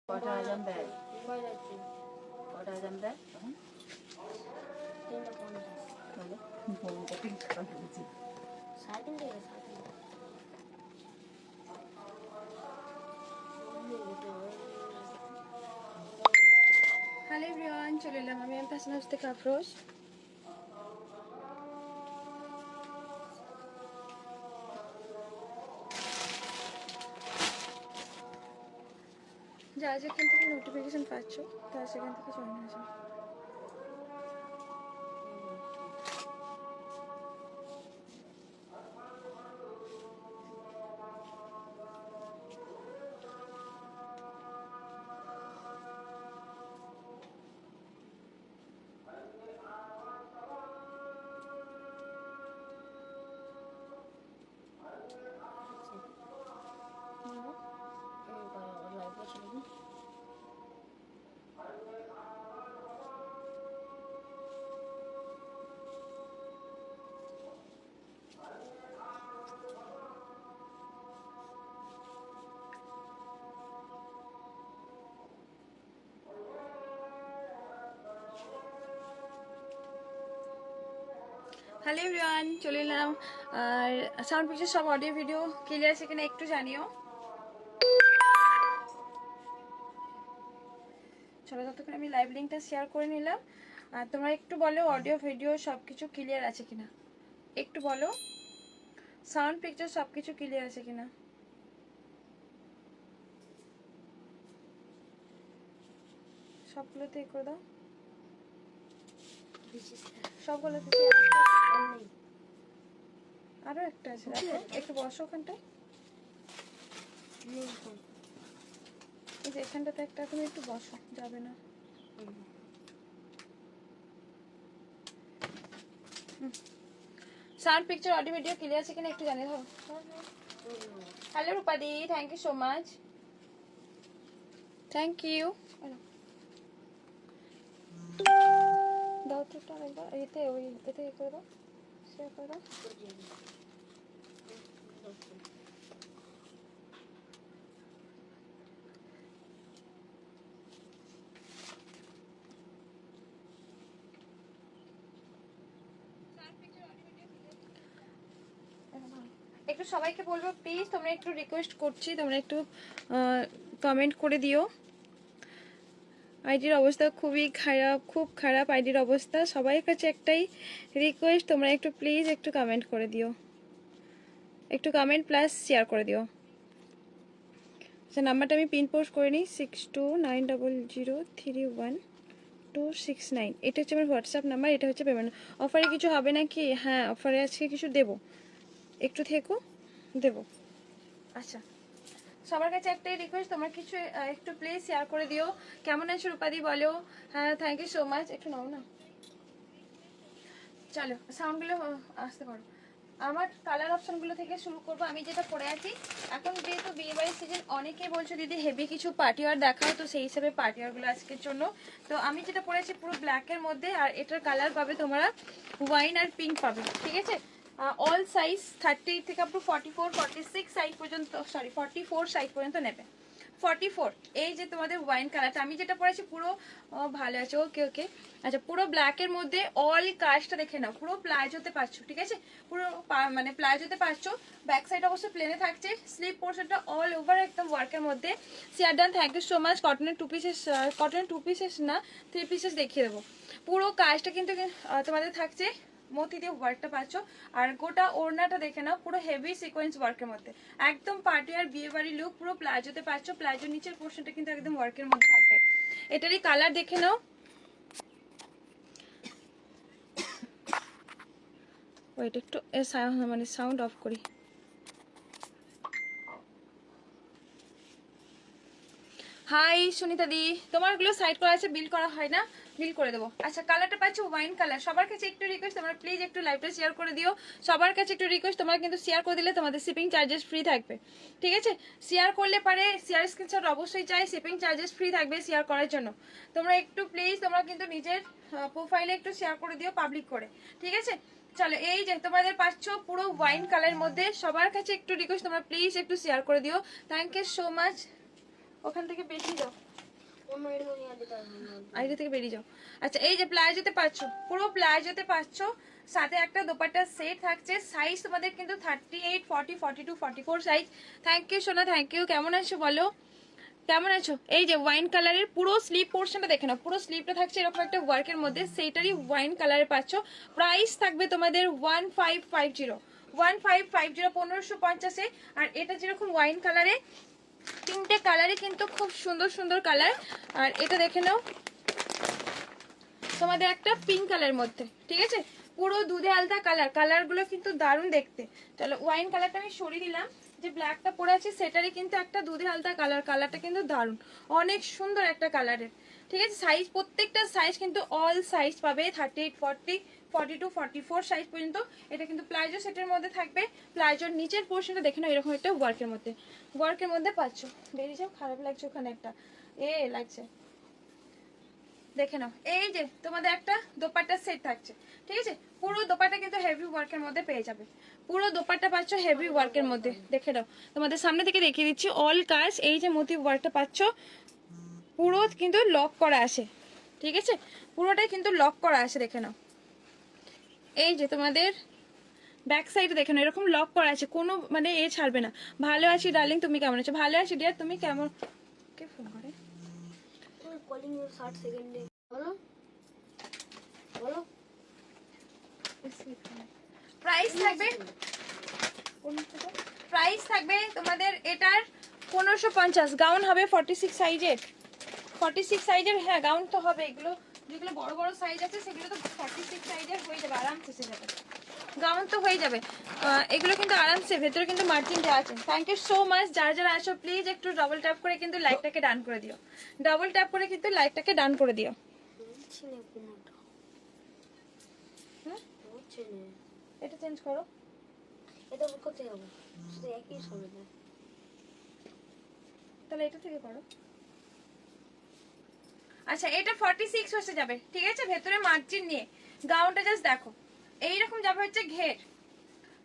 কটা আজান দেয়? কটা আজান দেয় তখন? তাহলে ফোনটা ঠিক করা হয়েছে। হ্যালো এভরিওয়ান, চলে এলাম আমি ফ্যাশন হাউস থেকে আফরোজ। যারা যেখান থেকে নোটিফিকেশন পাচ্ছ তারা সেখান থেকে জয়েন হয়ে যাও। হ্যালো এভরিওয়ান, চলে এলাম। আর সাউন্ড পিকচার সব অডিও ভিডিও ক্লিয়ার আছে কিনা একটু জানিও। চলো, ততক্ষণ আমি লাইভ লিঙ্কটা শেয়ার করে নিলাম। আর তোমরা একটু বলো অডিও ভিডিও সব কিছু ক্লিয়ার আছে কিনা, একটু বলো সাউন্ড পিকচার সব কিছু ক্লিয়ার আছে কিনা। সবগুলোতে করে দাও, সবগুলোতে। আরো একটা আছে, একটু বসো ওখানটায়। এই যে এখানটাতে একটা, তুমি একটু বসো, যাবে না। Sound picture audio video clear আছে কিনা একটু জানিয়ে দাও। হ্যালো রূপাদি, thank you so much, thank you. দাও তো একটু আরেকবার, এতে ওই এতে এ করে দাও, শেয়ার করে দাও। একটু সবাইকে বলবো প্লিজ, তোমরা একটু রিকোয়েস্ট করছি, তোমরা একটু কমেন্ট করে দিও। আইডির অবস্থা খুবই খারাপ, খুব খারাপ আইডির অবস্থা। সবার কাছে একটাই রিকোয়েস্ট, তোমরা একটু প্লিজ একটু কমেন্ট করে দিও, একটু কমেন্ট প্লাস শেয়ার করে দিও। আচ্ছা, নাম্বারটা আমি পিন পোস্ট করে নিই, 6290031269। এটা হচ্ছে আমার হোয়াটসঅ্যাপ নাম্বার, এটা হচ্ছে পেমেন্ট। অফারে কিছু হবে নাকি? হ্যাঁ, অফারে আজকে কিছু দেবো, একটু থেকো, দেবো। আচ্ছা, সবার কাছে একটাই রিকোয়েস্ট, তোমরা কিছু একটু প্লিজ শেয়ার করে দিও। কেমন আছো রূপাদি বলো। হ্যাঁ, থ্যাংক ইউ সো মাচ। একটু নাও না, চলো সাউন্ডগুলো আসতে পারো। আমার কালার অপশনগুলো থেকে শুরু করবো। আমি যেটা পরে আছি এখন, যেহেতু বিয়েবাড়ির সিজন, অনেকেই বলছো দিদি হেভি কিছু পার্টিওয়ার দেখাও, তো সেই হিসাবে পার্টিওয়ারগুলো আজকের জন্য। তো আমি যেটা পরেছি পুরো ব্ল্যাকের মধ্যে, আর এটার কালার পাবে তোমরা ওয়াইন আর পিঙ্ক পাবে, ঠিক আছে। অল সাইজ 30 থেকে আপ টু 44 46 সাইজ পর্যন্ত, সরি 44 সাইজ পর্যন্ত নেবে। 44 এই যে তোমাদের ওয়াইন কালারটা, আমি যেটা পরেছি পুরো ভালো আছে। ওকে ওকে, আচ্ছা, পুরো ব্ল্যাকের মধ্যে অল কাজটা দেখে নাও, পুরো প্লাজোতে পাচ্ছ, ঠিক আছে, পুরো মানে প্লাজোতে পাচ্ছ। ব্যাক সাইড অবশ্যই প্লেনে থাকছে, স্লিপ পোর্শনটা অল ওভার একদম ওয়ার্কের মধ্যে। সিয়ার ডান, থ্যাংক ইউ সো মাচ। কটনের টু পিসেস না 3 পিসেস দেখিয়ে দেবো। পুরো কাজটা কিন্তু তোমাদের থাকছে, মতি দিয়ে ওয়ার্কটা পাচ্ছ। আর গোটা ওড়নাটা দেখে নাও, পুরো হেভি সিকোয়েন্স ওয়ার্কের মধ্যে, একদম পার্টি আর বিয়ে বাড়ি লুক। পুরো প্লাজোতে পাচ্ছ, প্লাজোর নিচের পোর্শনটা কিন্তু একদম ওয়ার্কের মধ্যে থাকবে। এটারই কালার দেখে নাও। ওইটা একটু মানে সাউন্ড অফ করি। হাই সুনিতা দি, তোমারগুলো সাইড করা আছে, বিল করা হয় না, বিল করে দেবো। আচ্ছা, কালারটা পাচ্ছ ওয়াইন কালার। সবার কাছে একটু রিকোয়েস্ট, তোমরা প্লিজ একটু লাইভটা শেয়ার করে দিও। সবার কাছে একটু রিকোয়েস্ট, তোমরা কিন্তু শেয়ার করে দিলে তোমাদের শিপিং চার্জেস ফ্রি থাকবে, ঠিক আছে। শেয়ার করলে পারে, শেয়ার স্ক্রিনশট অবশ্যই চাই, শিপিং চার্জেস ফ্রি থাকবে শেয়ার করার জন্য। তোমরা একটু প্লিজ, তোমরা কিন্তু নিজের প্রোফাইলে একটু শেয়ার করে দিও পাবলিক করে, ঠিক আছে। চলো, এই যে তোমাদের পাচ্ছ পুরো ওয়াইন কালারের মধ্যে। সবার কাছে একটু রিকোয়েস্ট, তোমরা প্লিজ একটু শেয়ার করে দিও। Thank you so much. ওখান থেকে বেশি দাও। আইডি থেকে বেরিয়ে যাও। আচ্ছা এই যে প্লাজোতে পাচ্ছ, পুরো প্লাজোতে পাচ্ছ, সাথে একটা দোপাট্টার সেট থাকছে। সাইজ তোমাদের কিন্তু 38, 40, 42, 44 সাইজ। থ্যাংক ইউ সোনা, থ্যাংক ইউ। কেমন আছো বলো, কেমন আছো? এই যে ওয়াইন কালারের পুরো স্লিভ পোর্শনটা দেখে নাও, পুরো স্লিভটা থাকছে এরকম একটা ওয়ার্কের মধ্যে, সেইটারই ওয়াইন কালারে পাচ্ছ। প্রাইস থাকবে তোমাদের 1550, 1550, 1550-এ। আর এটা যেরকম ওয়াইন কালারে, তিনটে কালারই কিন্তু খুব সুন্দর সুন্দর কালার। আর এটা দেখে নাও তোমাদের একটা পিঙ্ক কালার মধ্যে, ঠিক আছে, পুরো দুধে আলতা কালার। কালারগুলো কিন্তু দারুণ দেখতে। চলো ওয়াইন কালারটা আমি সরিয়ে দিলাম, যে ব্ল্যাকটা পরে আছে সেটারই কিন্তু একটা দুধে আলতা কালার। কালারটা কিন্তু দারুণ, অনেক সুন্দর একটা কালারের, ঠিক আছে। সাইজ প্রত্যেকটা সাইজ কিন্তু অল সাইজ পাবে, 38, 40, 42, 44 সাইজ পর্যন্ত। এটা কিন্তু প্লাজো সেটের মধ্যে থাকবে। প্লাজোর নিচের পোর্শনটা দেখে নাও এরকম একটা ওয়ার্কের মধ্যে পাচ্ছ। বেরিয়ে যাও, খারাপ লাগছে ওখানে একটা লাগছে, দেখে নাও। এই যে তোমাদের একটা দোপাট্টা সেট থাকছে, ঠিক আছে। পুরো দোপাট্টা কিন্তু হেভি ওয়ার্কের মধ্যে পেয়ে যাবে। পুরো দোপাট্টা পাচ্ছ হেভি ওয়ার্কের মধ্যে, দেখে নাও। তোমাদের সামনে থেকে দেখিয়ে দিচ্ছি অল কাজ। এই যে মোটিভ ওয়ার্কটা পাচ্ছ, পুরো কিন্তু লক করা আছে, ঠিক আছে, পুরোটাই কিন্তু লক করা আছে, দেখে নাও। এই যে তোমাদের ব্যাক সাইডে দেখে নাও এরকম লক করা আছে, কোনো মানে ছাড়বে না। ভালো আছি ডার্লিং, তুমি কেমন আছো? ভালো আছি ডিয়ার, তুমি কেমন? কে ফোন করে? কলিং 60 সেকেন্ডে বলো বলো। প্রাইস থাকবে তোমাদের এটার 1550। গাউন হবে 46 সাইজের, 46 সাইজের। হ্যাঁ গাউন তো হবে, এগুলো যেগুলো বড় বড় সাইজ আছে সেগুলো তো 46 সাইজের হয়ে যাবে, আরামসে এসে যাবে, গাউন তো হয়ে যাবে। এগুলো কিন্তু আরামসে, ভেতরে কিন্তু মার্জিন দেওয়া আছে। Thank you so much. যারা যারা আসো প্লিজ একটু ডবল ট্যাপ করে কিন্তু লাইকটাকে ডান করে দিও, ডবল ট্যাপ করে কিন্তু লাইকটাকে ডান করে দিও। এটা চেঞ্জ করো, এটা কোথায় হবে? শুধু একই হবে না, তাহলে এটা থেকে করো। আচ্ছা এটা 46 হয়ে যাবে, ঠিক আছে, ভেতরে মার্জিন নিয়ে। গাউনটা জাস্ট দেখো এইরকম যাবে হচ্ছে ঘের।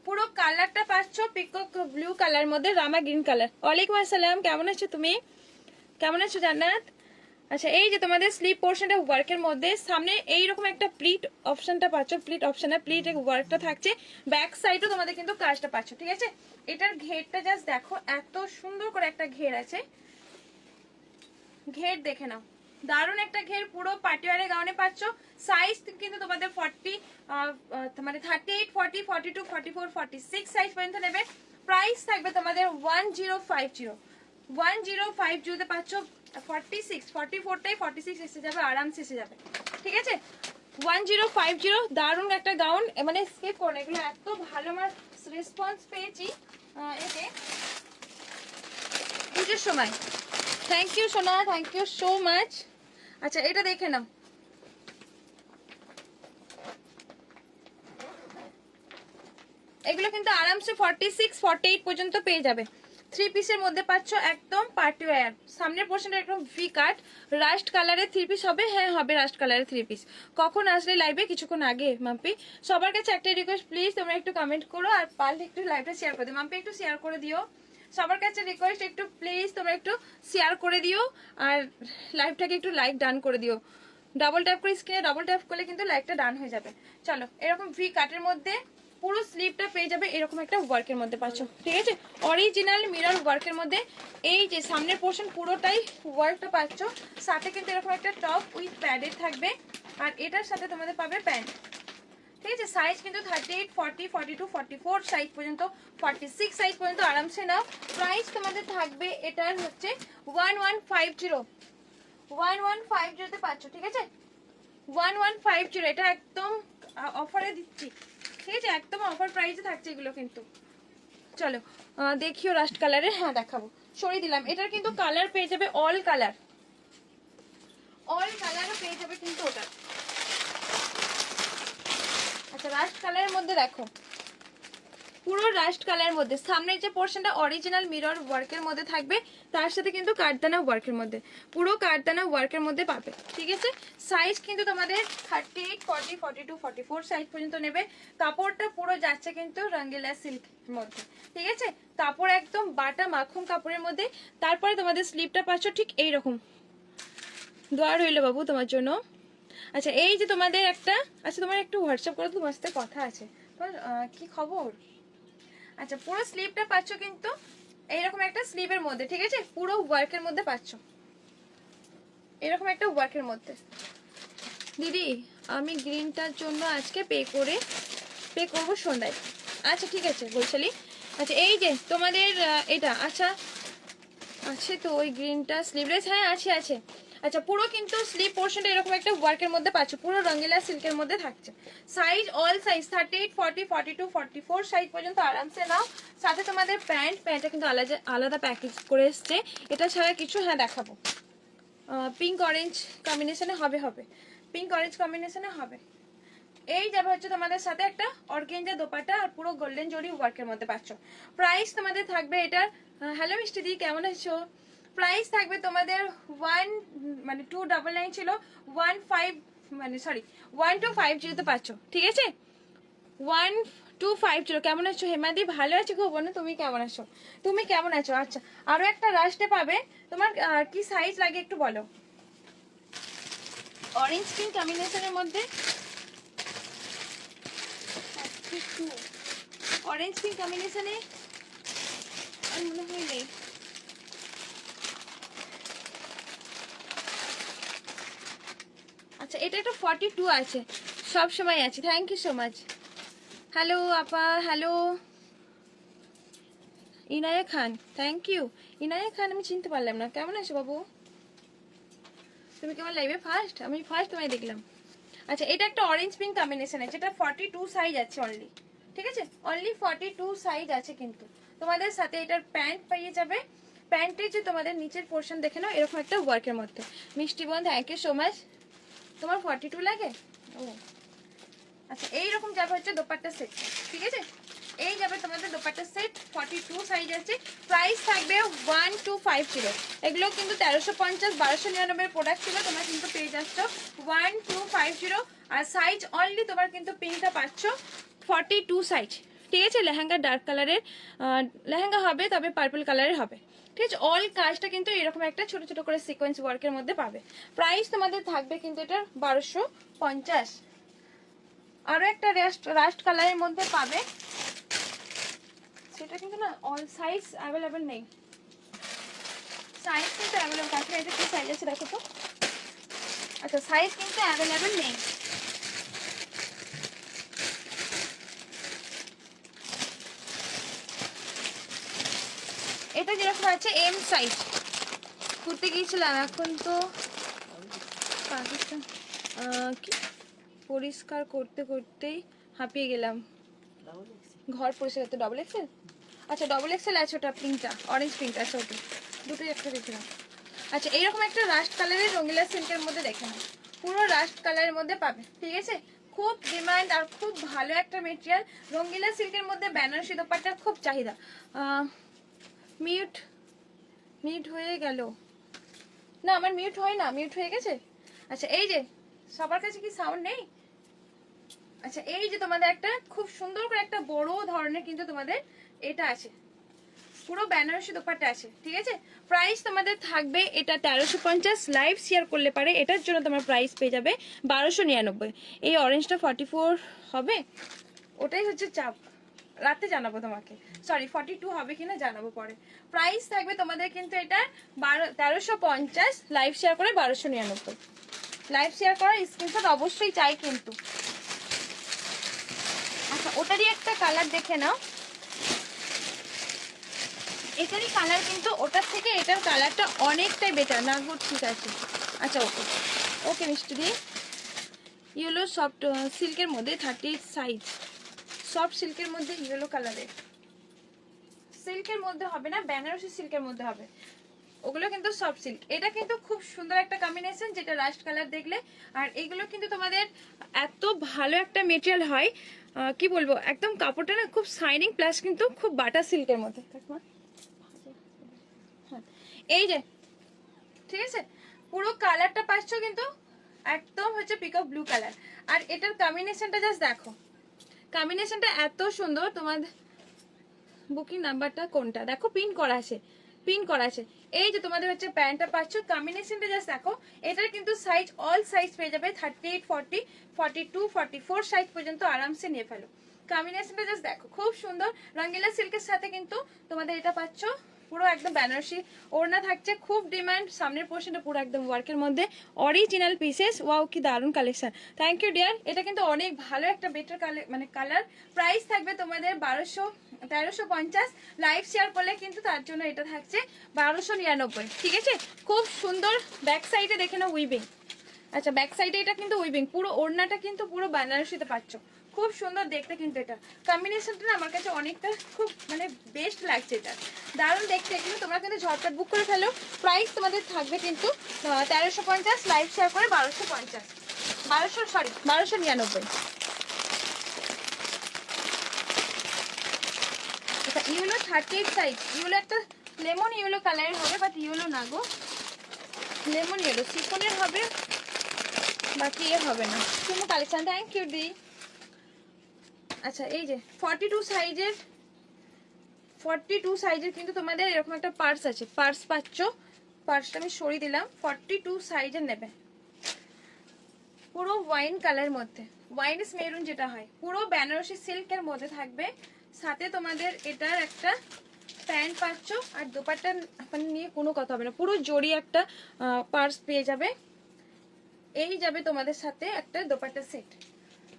পুরো কালারটা পাচ্ছ পিকক ব্লু কালার মধ্যে, রামা গ্রিন কালার। ওয়ালাইকুম আসসালাম, কেমন আছো তুমি? কেমন আছো জান্নাত? আচ্ছা এই যে তোমাদের স্লিভ পোর্শনটা ওয়ার্কের মধ্যে, সামনে এইরকম একটা প্লিট অপশনটা পাচ্ছ, প্লিট অপশনে প্লিট ওয়ার্কটা থাকছে। ব্যাক সাইডও তোমাদের কিন্তু কাজটা পাচ্ছ, ঠিক আছে। এটার ঘেরটা জাস্ট দেখো, এত সুন্দর করে একটা ঘের আছে, ঘের দেখে নাও, দারুণ একটা ঘের। পুরো পার্টিওয়ারে গাউনে পাচ্ছ। সাইজ কিন্তু তোমাদের 40 মানে 38, 40, 42, 44, 46 সাইজ পর্যন্ত নেবে। প্রাইস থাকবে তোমাদের 1050, 1050 পাচ্ছ। 46, 44টাই 46 এসে যাবে, আরামসে এসে যাবে, ঠিক আছে। 1050 দারুণ একটা গাউন, মানে স্কিপ করো না, এগুলো এত ভালো আমার রেসপন্স পেয়েছি এতে পুজোর সময়। থ্যাংক ইউ সোনা, থ্যাংক ইউ সো মাচ। আচ্ছা এটা দেখে নাও, এগুলো কিন্তু আরামসে 46, 48 পর্যন্ত পেয়ে যাবে। 3 পিসের মধ্যে পাচ্ছ, একদম পার্টি ওয়্যার। সামনের পোর্শনটা একদম ভি কাট, রাস্ট কালারের 3 পিস হবে। হ্যাঁ হবে রাস্ট কালারের 3 পিস। কখন আসলে লাইভে? কিছুক্ষণ আগে। মাম্পি সবার কাছে একটা রিকোয়েস্ট, প্লিজ তোমরা একটু কমেন্ট করো, আর পারলে একটু লাইভটা শেয়ার করে দিও। মাম্পি একটু শেয়ার করে দিও, সবার কাছে রিকোয়েস্ট, একটু প্লিজ তোমরা একটু শেয়ার করে দিও, আর লাইভটাকে একটু লাইক ডান করে দিও। ডাবল ট্যাপ করে স্ক্রিনে ডাবল ট্যাপ করলে কিন্তু লাইকটা ডান হয়ে যাবে। চলো এরকম ভি কাটের মধ্যে পুরো স্লিভটা পেয়ে যাবে এরকম একটা ওয়ার্কের মধ্যে পাচ্ছ, ঠিক আছে, অরিজিনাল মিরর ওয়ার্কের মধ্যে। এই যে সামনের পোর্শন পুরোটাই ওয়ার্কটা পাচ্ছ, সাথে কিন্তু এরকম একটা টপ উইথ প্যাডেড থাকবে, আর এটার সাথে তোমাদের পাবে প্যান্ট, ঠিক আছে। সাইজ কিন্তু 38, 40, 42, 44 সাইজ পর্যন্ত, 46 সাইজ পর্যন্ত আরামসে নাও। প্রাইস তোমাদের থাকবে এটার হচ্ছে 1150, 1150 পাচ্ছ, ঠিক আছে, 1150। এটা একদম অফারে দিচ্ছি, ঠিক আছে, একদম অফার প্রাইসে থাকছে এগুলো কিন্তু। চলো দেখিও রাস্ট কালারের, হ্যাঁ দেখাবো, সরিয়ে দিলাম। এটার কিন্তু কালার পেয়ে যাবে অল কালার, অল কালারও পেয়ে যাবে কিন্তু ওটা। আচ্ছা রাস্ট কালারের মধ্যে দেখো, পুরো রাস্ট কালারের মধ্যে সামনের যে পোর্শনটা অরিজিনাল মিরর ওয়ার্কের মধ্যে থাকবে, তার সাথে কিন্তু কাঠদানা ওয়ার্কের মধ্যে, পুরো কাঠদানা ওয়ার্কের মধ্যে পাবে, ঠিক আছে। সাইজ কিন্তু তোমাদের 38, 40, 42, 44 সাইজ পর্যন্ত নেবে। কাপড়টা পুরো যাচ্ছে কিন্তু রঙ্গিলা সিল্কের মধ্যে, ঠিক আছে, কাপড় একদম বাটা মাখন কাপড়ের মধ্যে। তারপরে তোমাদের স্লিভটা পাচ্ছ ঠিক এইরকম দোয়া রইল বাবু তোমার জন্য। আচ্ছা এই যে তোমাদের একটা, আচ্ছা তোমার একটু হোয়াটসঅ্যাপ করো, তোমার সাথে কথা আছে। তোমার কি খবর? আচ্ছা পুরো স্লিভটা পাচ্ছ কিন্তু এইরকম একটা স্লিভের মধ্যে, ঠিক আছে, পুরো ওয়ার্কের মধ্যে পাচ্ছ, এরকম একটা ওয়ার্কের মধ্যে। দিদি আমি গ্রিনটার জন্য আজকে পে করবো সন্ধ্যায়। আচ্ছা ঠিক আছে বলছিলি। আচ্ছা এই যে তোমাদের এটা, আচ্ছা আছে তো ওই গ্রিনটা স্লিভলেস, হ্যাঁ আছে আছে। আচ্ছা পুরো কিন্তু স্লিভ পোর্শনটা এরকম একটা ওয়ার্কের মধ্যে পাচ্ছ, পুরো রঙিলা সিল্কের মধ্যে থাকছে। সাইজ অল সাইজ 38, 40, 42, 44 সাইজ পর্যন্ত আরামসে নাও। সাথে তোমাদের প্যান্টটা কিন্তু আলাদা আলাদা প্যাকেজ করে এসছে। এটা ছাড়া কিছু, হ্যাঁ দেখাবো, পিঙ্ক অরেঞ্জ কম্বিনেশনে হবে, পিঙ্ক অরেঞ্জ কম্বিনেশনে হবে। এই যাবে হচ্ছে তোমাদের সাথে একটা অর্গেঞ্জা দোপাট্টা আর পুরো গোল্ডেন জরি ওয়ার্কের মধ্যে পাচ্ছ। প্রাইস তোমাদের থাকবে এটার, হ্যালো মিষ্টি দি কেমন আছো, প্রাইস থাকবে তোমাদের 299 ছিল, 1250 তে পাচ্ছ, ঠিক আছে 1250। কেমন আছো হেমাদি? ভালো আছো গো বোন, তুমি কেমন আছো? তুমি কেমন আছো? আচ্ছা আরো একটা লাস্টে পাবে, তোমার কি সাইজ লাগে একটু বলো। অরেঞ্জ পিঙ্ক কম্বিনেশনের মধ্যে, অরেঞ্জ পিঙ্ক কম্বিনেশনে আর মনে হয় নেই। আচ্ছা এটা একটা 42 আছে, সব সময় আছে। Thank you so much. Hello আপা, hello Inaya Khan, thank you. Inaya Khan আমি চিনতে পারলাম না, কেমন আছো বাবু? তুমি কেমন লাইভে ফার্স্ট? আমি ফার্স্ট তোমায় দেখলাম। আচ্ছা এটা একটা অরেঞ্জ পিঙ্ক কম্বিনেশন আছে, এটা 42 সাইজ আছে অনলি, ঠিক আছে, অনলি 42 সাইজ আছে কিন্তু তোমাদের সাথে। এটার প্যান্ট পেয়ে যাবে, প্যান্টের যে তোমাদের নিচের পোর্শন দেখে নাও এরকম একটা ওয়ার্কের মধ্যে। মিষ্টি বোন থ্যাংক ইউ সো মাচ। তোমার 42 লাগে? ও আচ্ছা এইরকম যাবে হচ্ছে দোপাট্টা সেট, ঠিক আছে, এই যাবে তোমাদের দোপাট্টা সেট 42 সাইজ আছে। প্রাইস থাকবে 1250। এগুলো কিন্তু 1350 1299 প্রোডাক্ট ছিল, তোমরা কিন্তু পেয়ে যাচ্ছ 1250। আর সাইজ অনলি তোমার কিন্তু পিঙ্কটা পাচ্ছ 42 সাইজ, ঠিক আছে। লেহেঙ্গা ডার্ক কালারের লেহেঙ্গা হবে, তবে পার্পল কালারের হবে, ঠিক আছে। অল কাজটা কিন্তু এরকম একটা ছোট ছোট করে সিকোয়েন্স ওয়ার্কের মধ্যে পাবে। প্রাইস তোমাদের থাকবে কিন্তু এটা 1250। আরো একটা রাস্ট কালারের মধ্যে পাবে, সেটা কিন্তু না অল সাইজ অ্যাভেলেবেল নেই, সাইজ কিন্তু অ্যাভেলেবেল আছে। এটা কি সাইজ আছে দেখো তো। আচ্ছা সাইজ কিন্তু অ্যাভেলেবেল নেই। এটা যেরকম আছে এম সাইজ, ঘুরতে গিয়েছিলাম, এখন তো পাকিস্তান কি পরিষ্কার করতে করতেই হাঁপিয়ে গেলাম, ঘর পরিষ্কার করতে। ডবল এক্সেল, আচ্ছা ডবল এক্সেল আছে ওটা, পিঙ্কটা অরেঞ্জ পিঙ্ক আছে, ওটা দুটোই একটা দেখলাম। আচ্ছা এইরকম একটা রাস্ট কালারের রঙিলা সিল্কের মধ্যে দেখে নাও, পুরো রাস্ট কালারের মধ্যে পাবে, ঠিক আছে। খুব ডিমান্ড আর খুব ভালো একটা মেটেরিয়াল। রঙিলা সিল্কের মধ্যে বেনারসি দোপাট্টার খুব চাহিদা। মিউট হয়ে গেল না, আমার মিউট হয় না, মিউট হয়ে গেছে। আচ্ছা এই যে সবার কাছে কি সাউন্ড নেই? আচ্ছা এই যে তোমাদের একটা খুব সুন্দর করে একটা বড় ধরনের কিন্তু তোমাদের এটা আছে, পুরো বেনারসি দোপাট্টা আছে, ঠিক আছে। প্রাইস তোমাদের থাকবে এটা 1350। লাইভ শেয়ার করলে পারে এটার জন্য তোমার প্রাইস পেয়ে যাবে 1299। এই অরেঞ্জটা 44 হবে, ওটাই হচ্ছে চাপ, রাতে জানাবো তোমাকে, সরি 42 হবে কিনা জানাবো পরে। প্রাইস থাকবে তোমাদের কিন্তু এটা 1350, লাইভ শেয়ার করে 1299। লাইভ শেয়ার করার স্ক্রিনশট অবশ্যই চাই কিন্তু। আচ্ছা ওটারই একটা কালার দেখে নাও, এটারই কালার কিন্তু ওটার থেকে এটার কালারটা অনেকটাই বেটার না গো, ঠিক আছে। আচ্ছা ওকে ওকে মিষ্টি দি, ইয়েলো সফট সিল্কের মধ্যে 38 সাইজ, সফট সিল্কের মধ্যে ইয়েলো কালারের, সিল্কের মধ্যে হবে না, বেনারসি সিল্কের মধ্যে হবে, ওগুলো কিন্তু সফট সিল্ক। এটা কিন্তু খুব সুন্দর একটা কম্বিনেশন, যেটা রাস্ট কালার দেখলে। আর এগুলো কিন্তু তোমাদের এত ভালো একটা মেটেরিয়াল হয়, কি বলবো, একদম কাপড়টা না খুব শাইনিং, প্লাস কিন্তু খুব বাটার সিল্কের মধ্যে। এই যে ঠিক আছে, পুরো কালারটা পাচ্ছ কিন্তু একদম হচ্ছে পিকক ব্লু কালার। আর এটার কম্বিনেশনটা জাস্ট দেখো, কম্বিনেশনটা এত সুন্দর। তোমাদের বুকিং নাম্বারটা কোনটা দেখো, পিন করা আছে, পিন করা আছে। এই যে তোমাদের হচ্ছে প্যান্টটা পাচ্ছ, কম্বিনেশনটা জাস্ট দেখো। এটার কিন্তু সাইজ অল সাইজ পেয়ে যাবে, 38, 40, 42, 44 সাইজ পর্যন্ত আরামসে নিয়ে ফেলো। কম্বিনেশনটা জাস্ট দেখো, খুব সুন্দর। রঙ্গিলা সিল্কের সাথে কিন্তু তোমাদের এটা পাচ্ছ পুরো একদম বেনারসি ওড়না থাকছে, খুব ডিমান্ড। সামনের পোর্শনটা পুরো একদম ওয়ার্কের মধ্যে, অরিজিনাল পিসেস। ওয়াও কি দারুণ কালেকশন, থ্যাংক ইউ ডিয়ার। এটা কিন্তু অনেক ভালো একটা বেটার মানে কালার। প্রাইস থাকবে তোমাদের 1350। লাইভ শেয়ার করলে কিন্তু তার জন্য এটা থাকছে 1299, ঠিক আছে। খুব সুন্দর। ব্যাক সাইডে দেখে নাও উইভিং। আচ্ছা, ব্যাক সাইডে এটা কিন্তু উইভিং, পুরো ওড়নাটা কিন্তু পুরো বেনারসিতে পাচ্ছ, খুব সুন্দর দেখতে। কিন্তু এটা কম্বিনেশনটা না আমার কাছে অনেকটা খুব মানে বেস্ট লাগছে, এটা দারুণ দেখতে। কিন্তু তোমরা কিন্তু ঝটপট বুক করে ফেলো। প্রাইস তোমাদের থাকবে কিন্তু 1350, লাইভ শেয়ার করে 1299। আচ্ছা, ইয়েলো 38 সাইজ, ইয়েলো একটা লেমন ইয়েলো কালারের হবে, বাট ইয়েলো না গো, লেমন ইয়েলো সিফনের হবে, বাকি এ হবে না। সুন্দর কালেকশন, থ্যাংক ইউ দি। আচ্ছা, এই যে 42 সাইজের কিন্তু তোমাদের এরকম একটা পার্স আছে, পার্স পাচ্ছ। পার্সটা আমি সরিয়ে দিলাম। 42 সাইজের নেবে, পুরো ওয়াইন কালার মধ্যে, ওয়াইন মেরুন যেটা হয়, পুরো বেনারসি সিল্কের মধ্যে থাকবে। সাথে তোমাদের এটার একটা প্যান্ট পাচ্ছ, আর দোপাট্টা নিয়ে কোনো কথা হবে না, পুরো জড়ি একটা পার্স পেয়ে যাবে। এই যাবে তোমাদের সাথে একটা দোপাট্টা সেট,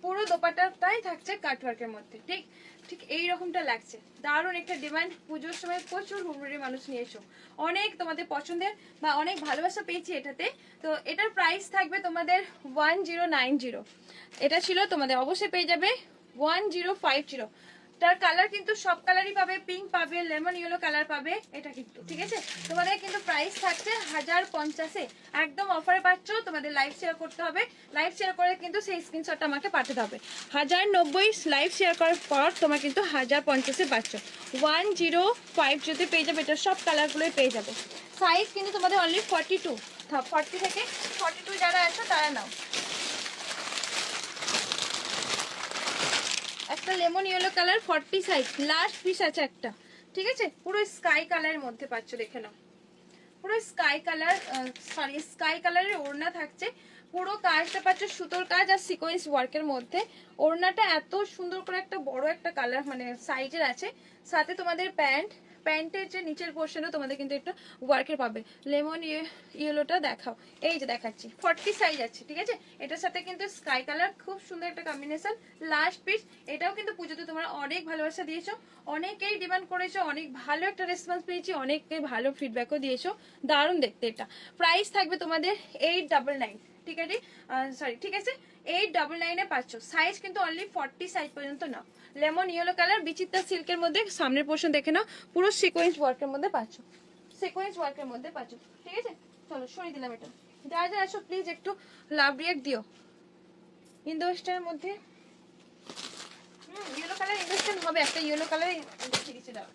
পুরো দোপাট্টাটাই থাকছে কাটওয়ার্কের মধ্যে, ঠিক ঠিক এইরকমটা লাগছে। দারুণ একটা ডিমান্ড, পুজোর সময় প্রচুর হুড়মুড়ি মানুষ নিয়েছো, অনেক তোমাদের পছন্দের বা অনেক ভালোবাসা পেয়েছি এটাতে। তো এটার প্রাইস থাকবে তোমাদের 1090। এটা ছিল তোমাদের, অবশ্যই পেয়ে যাবে 1050। তার কালার কিন্তু সব কালারই পাবে, পিঙ্ক পাবে, লেমন ইয়েলো কালার পাবে, এটা কিন্তু ঠিক আছে। তোমাদের কিন্তু প্রাইস থাকছে 1050-এ, একদম অফারে পাচ্ছ। তোমাদের লাইভ শেয়ার করতে হবে, লাইভ শেয়ার করে কিন্তু সেই স্ক্রিনশটটা আমাকে পাঠাতে হবে। 1090 লাইভ শেয়ার করার পর তোমার কিন্তু 1050-এ পাচ্ছ। 1050 পেয়ে যাবে, এটা সব কালারগুলোই পেয়ে যাবে। সাইজ কিন্তু তোমাদের অনলি 42, 40 থেকে 42 যারা আছো তারা নাও। একটা lemon yellow colour 40 size, last piece আছে একটা, ঠিক আছে। পুরো স্কাই কালারের মধ্যে পাচ্ছ, দেখে নাও। পুরো স্কাই কালার, সরি স্কাই কালারের ওড়না থাকছে, পুরো কাজটা পাচ্ছ সুতোর কাজ আর সিকোয়েন্স ওয়ার্কের মধ্যে। ওড়নাটা এত সুন্দর করে একটা বড় একটা কালার মানে সাইজের আছে। সাথে তোমাদের প্যান্টের যে নিচের পোর্শনও তোমাদের কিন্তু একটা ওয়ার্কের পাবে। লেমন ইয়েলোটা দেখাও, এই যে দেখাচ্ছি, 40 সাইজ আছে, ঠিক আছে। এটার সাথে কিন্তু স্কাই কালার, খুব সুন্দর একটা কম্বিনেশন। লাস্ট পিস, এটাও কিন্তু পুজোতে তোমরা অনেক ভালোবাসা দিয়েছো, অনেকেই ডিমান্ড করেছো, অনেক ভালো একটা রেসপন্স পেয়েছি, অনেকে ভালো ফিডব্যাকও দিয়েছো, দারুণ দেখতে। এটা প্রাইস থাকবে তোমাদের 899, ঠিক আছে, সরি ঠিক আছে, 899-এ পাচ্ছ। সাইজ কিন্তু অনলি 40 সাইজ পর্যন্ত নাও। লেমন ইয়েলো কালার, বিচিত্রা সিল্কের মধ্যে, সামনের পোর্শন দেখে নাও, পুরো সিকোয়েন্স ওয়ার্কের মধ্যে পাচ্ছ, সিকোয়েন্স ওয়ার্কের মধ্যে পাচ্ছ, ঠিক আছে। চলো সরিয়ে দিলাম এটা। যারা যারা আসো প্লিজ একটু লাভ রিয়াক্ট দিও। ইন্দো ওয়েস্টার্নের মধ্যে ইয়েলো কালার ইন্দো ওয়েস্টার্ন হবে, একটা ইয়েলো কালার দেখিয়ে দিচ্ছি দাও।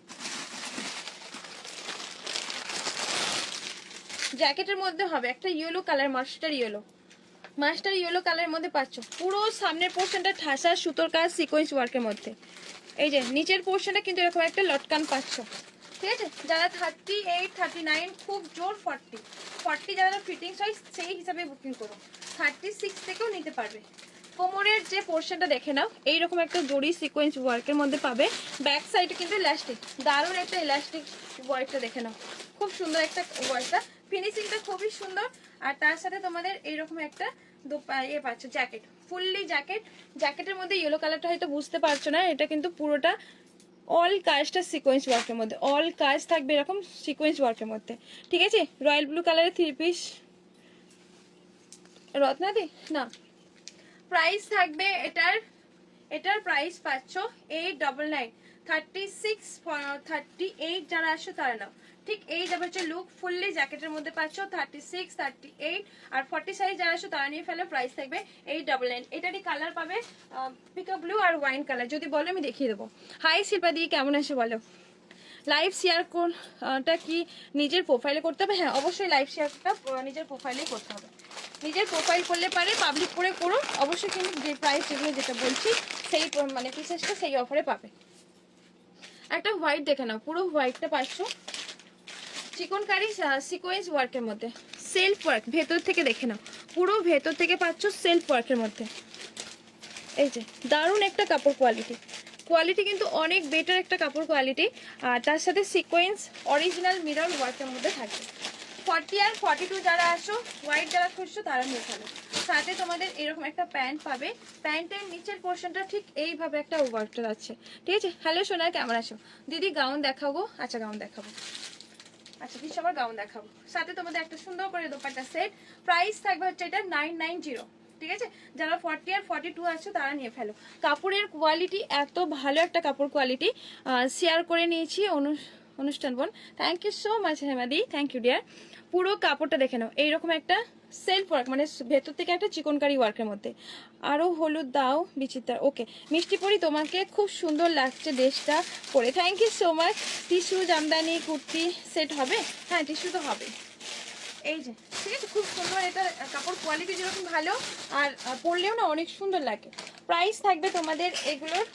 জ্যাকেটের মধ্যে হবে একটা ইয়েলো কালার, মাস্টার ইয়েলো কালারের মধ্যে পাচ্ছ। পুরো সামনের পোর্শনটা ঠাসা সুতোর কাজ সিকোয়েন্স ওয়ার্কের মধ্যে। এই যে নিচের পোর্শনটা কিন্তু এরকম একটা লটকান পাচ্ছ, ঠিক আছে। যারা 38, 39, খুব জোর 40 যারা ফিটিংস হয় সেই হিসাবে বুকিং করো। 36 থেকেও নিতে পারবে। কোমরের যে পোর্শনটা দেখে নাও, এইরকম একটা জড়ি সিকোয়েন্স ওয়ার্কের মধ্যে পাবে। ব্যাক সাইডে কিন্তু ইলাস্টিক, দারুণ একটা ইলাস্টিক ওয়ার্কটা দেখে নাও, খুব সুন্দর একটা ওয়ার্কটা, ফিনিশিংটা খুবই সুন্দর। আর তার সাথে তোমাদের এইরকম একটা ইয়ে পাচ্ছ, জ্যাকেট, ফুললি জ্যাকেট। জ্যাকেটের মধ্যে ইয়েলো কালারটা হয়তো বুঝতে পারছো না, এটা কিন্তু পুরোটা অল কাজটা সিকোয়েন্স ওয়ার্কের মধ্যে, অল কাজ থাকবে এরকম সিকোয়েন্স ওয়ার্কের মধ্যে, ঠিক আছে। রয়্যাল ব্লু কালারের 3 পিস, রত্নাদি না। প্রাইস থাকবে এটার প্রাইস পাচ্ছ 899। 36, 38 যারা আসো তারা নাও, ঠিক এই যাবে হচ্ছে লুক, ফুললি জ্যাকেটের মধ্যে পাচ্ছ। 36, 38 আর 40 সাইজ যারা আসো তারা নিয়ে ফেলো। প্রাইস থাকবে 899। এটারই কালার পাবে পিকা ব্লু আর ওয়াইন কালার। যদি বলো আমি দেখিয়ে দেবো। হাই শিল্পা দি, কেমন আছে বলো। লাইভ শেয়ারটা কি নিজের প্রোফাইলে করতে হবে? হ্যাঁ অবশ্যই লাইভ শেয়ারটা নিজের প্রোফাইলেই করতে হবে। নিজের প্রোফাইল করলে পারে, পাবলিক করে করো অবশ্যই, কিন্তু যে প্রাইস যেগুলো যেটা বলছি সেই মানে পিসেসটা সেই অফারে পাবে। একটা হোয়াইট দেখে নাও, পুরো হোয়াইটটা পাচ্ছ, চিকনকারি সিকোয়েন্স ওয়ার্কের মধ্যে সেলফ ওয়ার্ক, ভেতর থেকে দেখে নাও, পুরো ভেতর থেকে পাচ্ছ সেলফ ওয়ার্কের মধ্যে। এই যে দারুণ একটা কাপড় কোয়ালিটি, কোয়ালিটি কিন্তু অনেক বেটার একটা কাপড় কোয়ালিটি। আর তার সাথে সিকোয়েন্স অরিজিনাল মিরর ওয়ার্কের মধ্যে থাকবে। 40 আর 42 যারা আসো, হোয়াইট যারা খুঁজছো তারা নিয়ে ফেলো। সাথে তোমাদের এরকম একটা প্যান্ট পাবে, প্যান্টের নিচের পোর্শনটা ঠিক এইভাবে একটা ওয়ার্কটা আছে, ঠিক আছে। হ্যালো সোনা, কেমন আছো? দিদি গাউন দেখাবো। আচ্ছা গাউন দেখাবো, আচ্ছা ঠিক সবার গাউন দেখাবো। সাথে তোমাদের একটা সুন্দর করে দোপাট্টা সেট, প্রাইস থাকবে হচ্ছে এটা 990, ঠিক আছে। যারা 40 আর 42 আছো তারা নিয়ে ফেলো। কাপড়ের কোয়ালিটি এত ভালো একটা কাপড় কোয়ালিটি, শেয়ার করে নিয়েছি অনুষ্ঠান বোন, থ্যাংক ইউ সো মাচ হেমাদি, থ্যাংক ইউ ডিয়ার। পুরো কাপড়টা দেখে নাও, এইরকম একটা সেলফ ওয়ার্ক, মানে ভেতর থেকে একটা চিকনকারি ওয়ার্কের মধ্যে। আরও হলুদ দাও বিচিত্রা, ওকে মিষ্টি পরি, তোমাকে খুব সুন্দর লাগছে ড্রেসটা পরে, thank you so much. Tissue jamdani kurti set হবে? হ্যাঁ টিস্যু তো হবে। এই যে ঠিক আছে, খুব সুন্দর, এটা কাপড় কোয়ালিটি যেরকম ভালো আর পরলেও না অনেক সুন্দর লাগে। প্রাইস থাকবে তোমাদের এগুলোর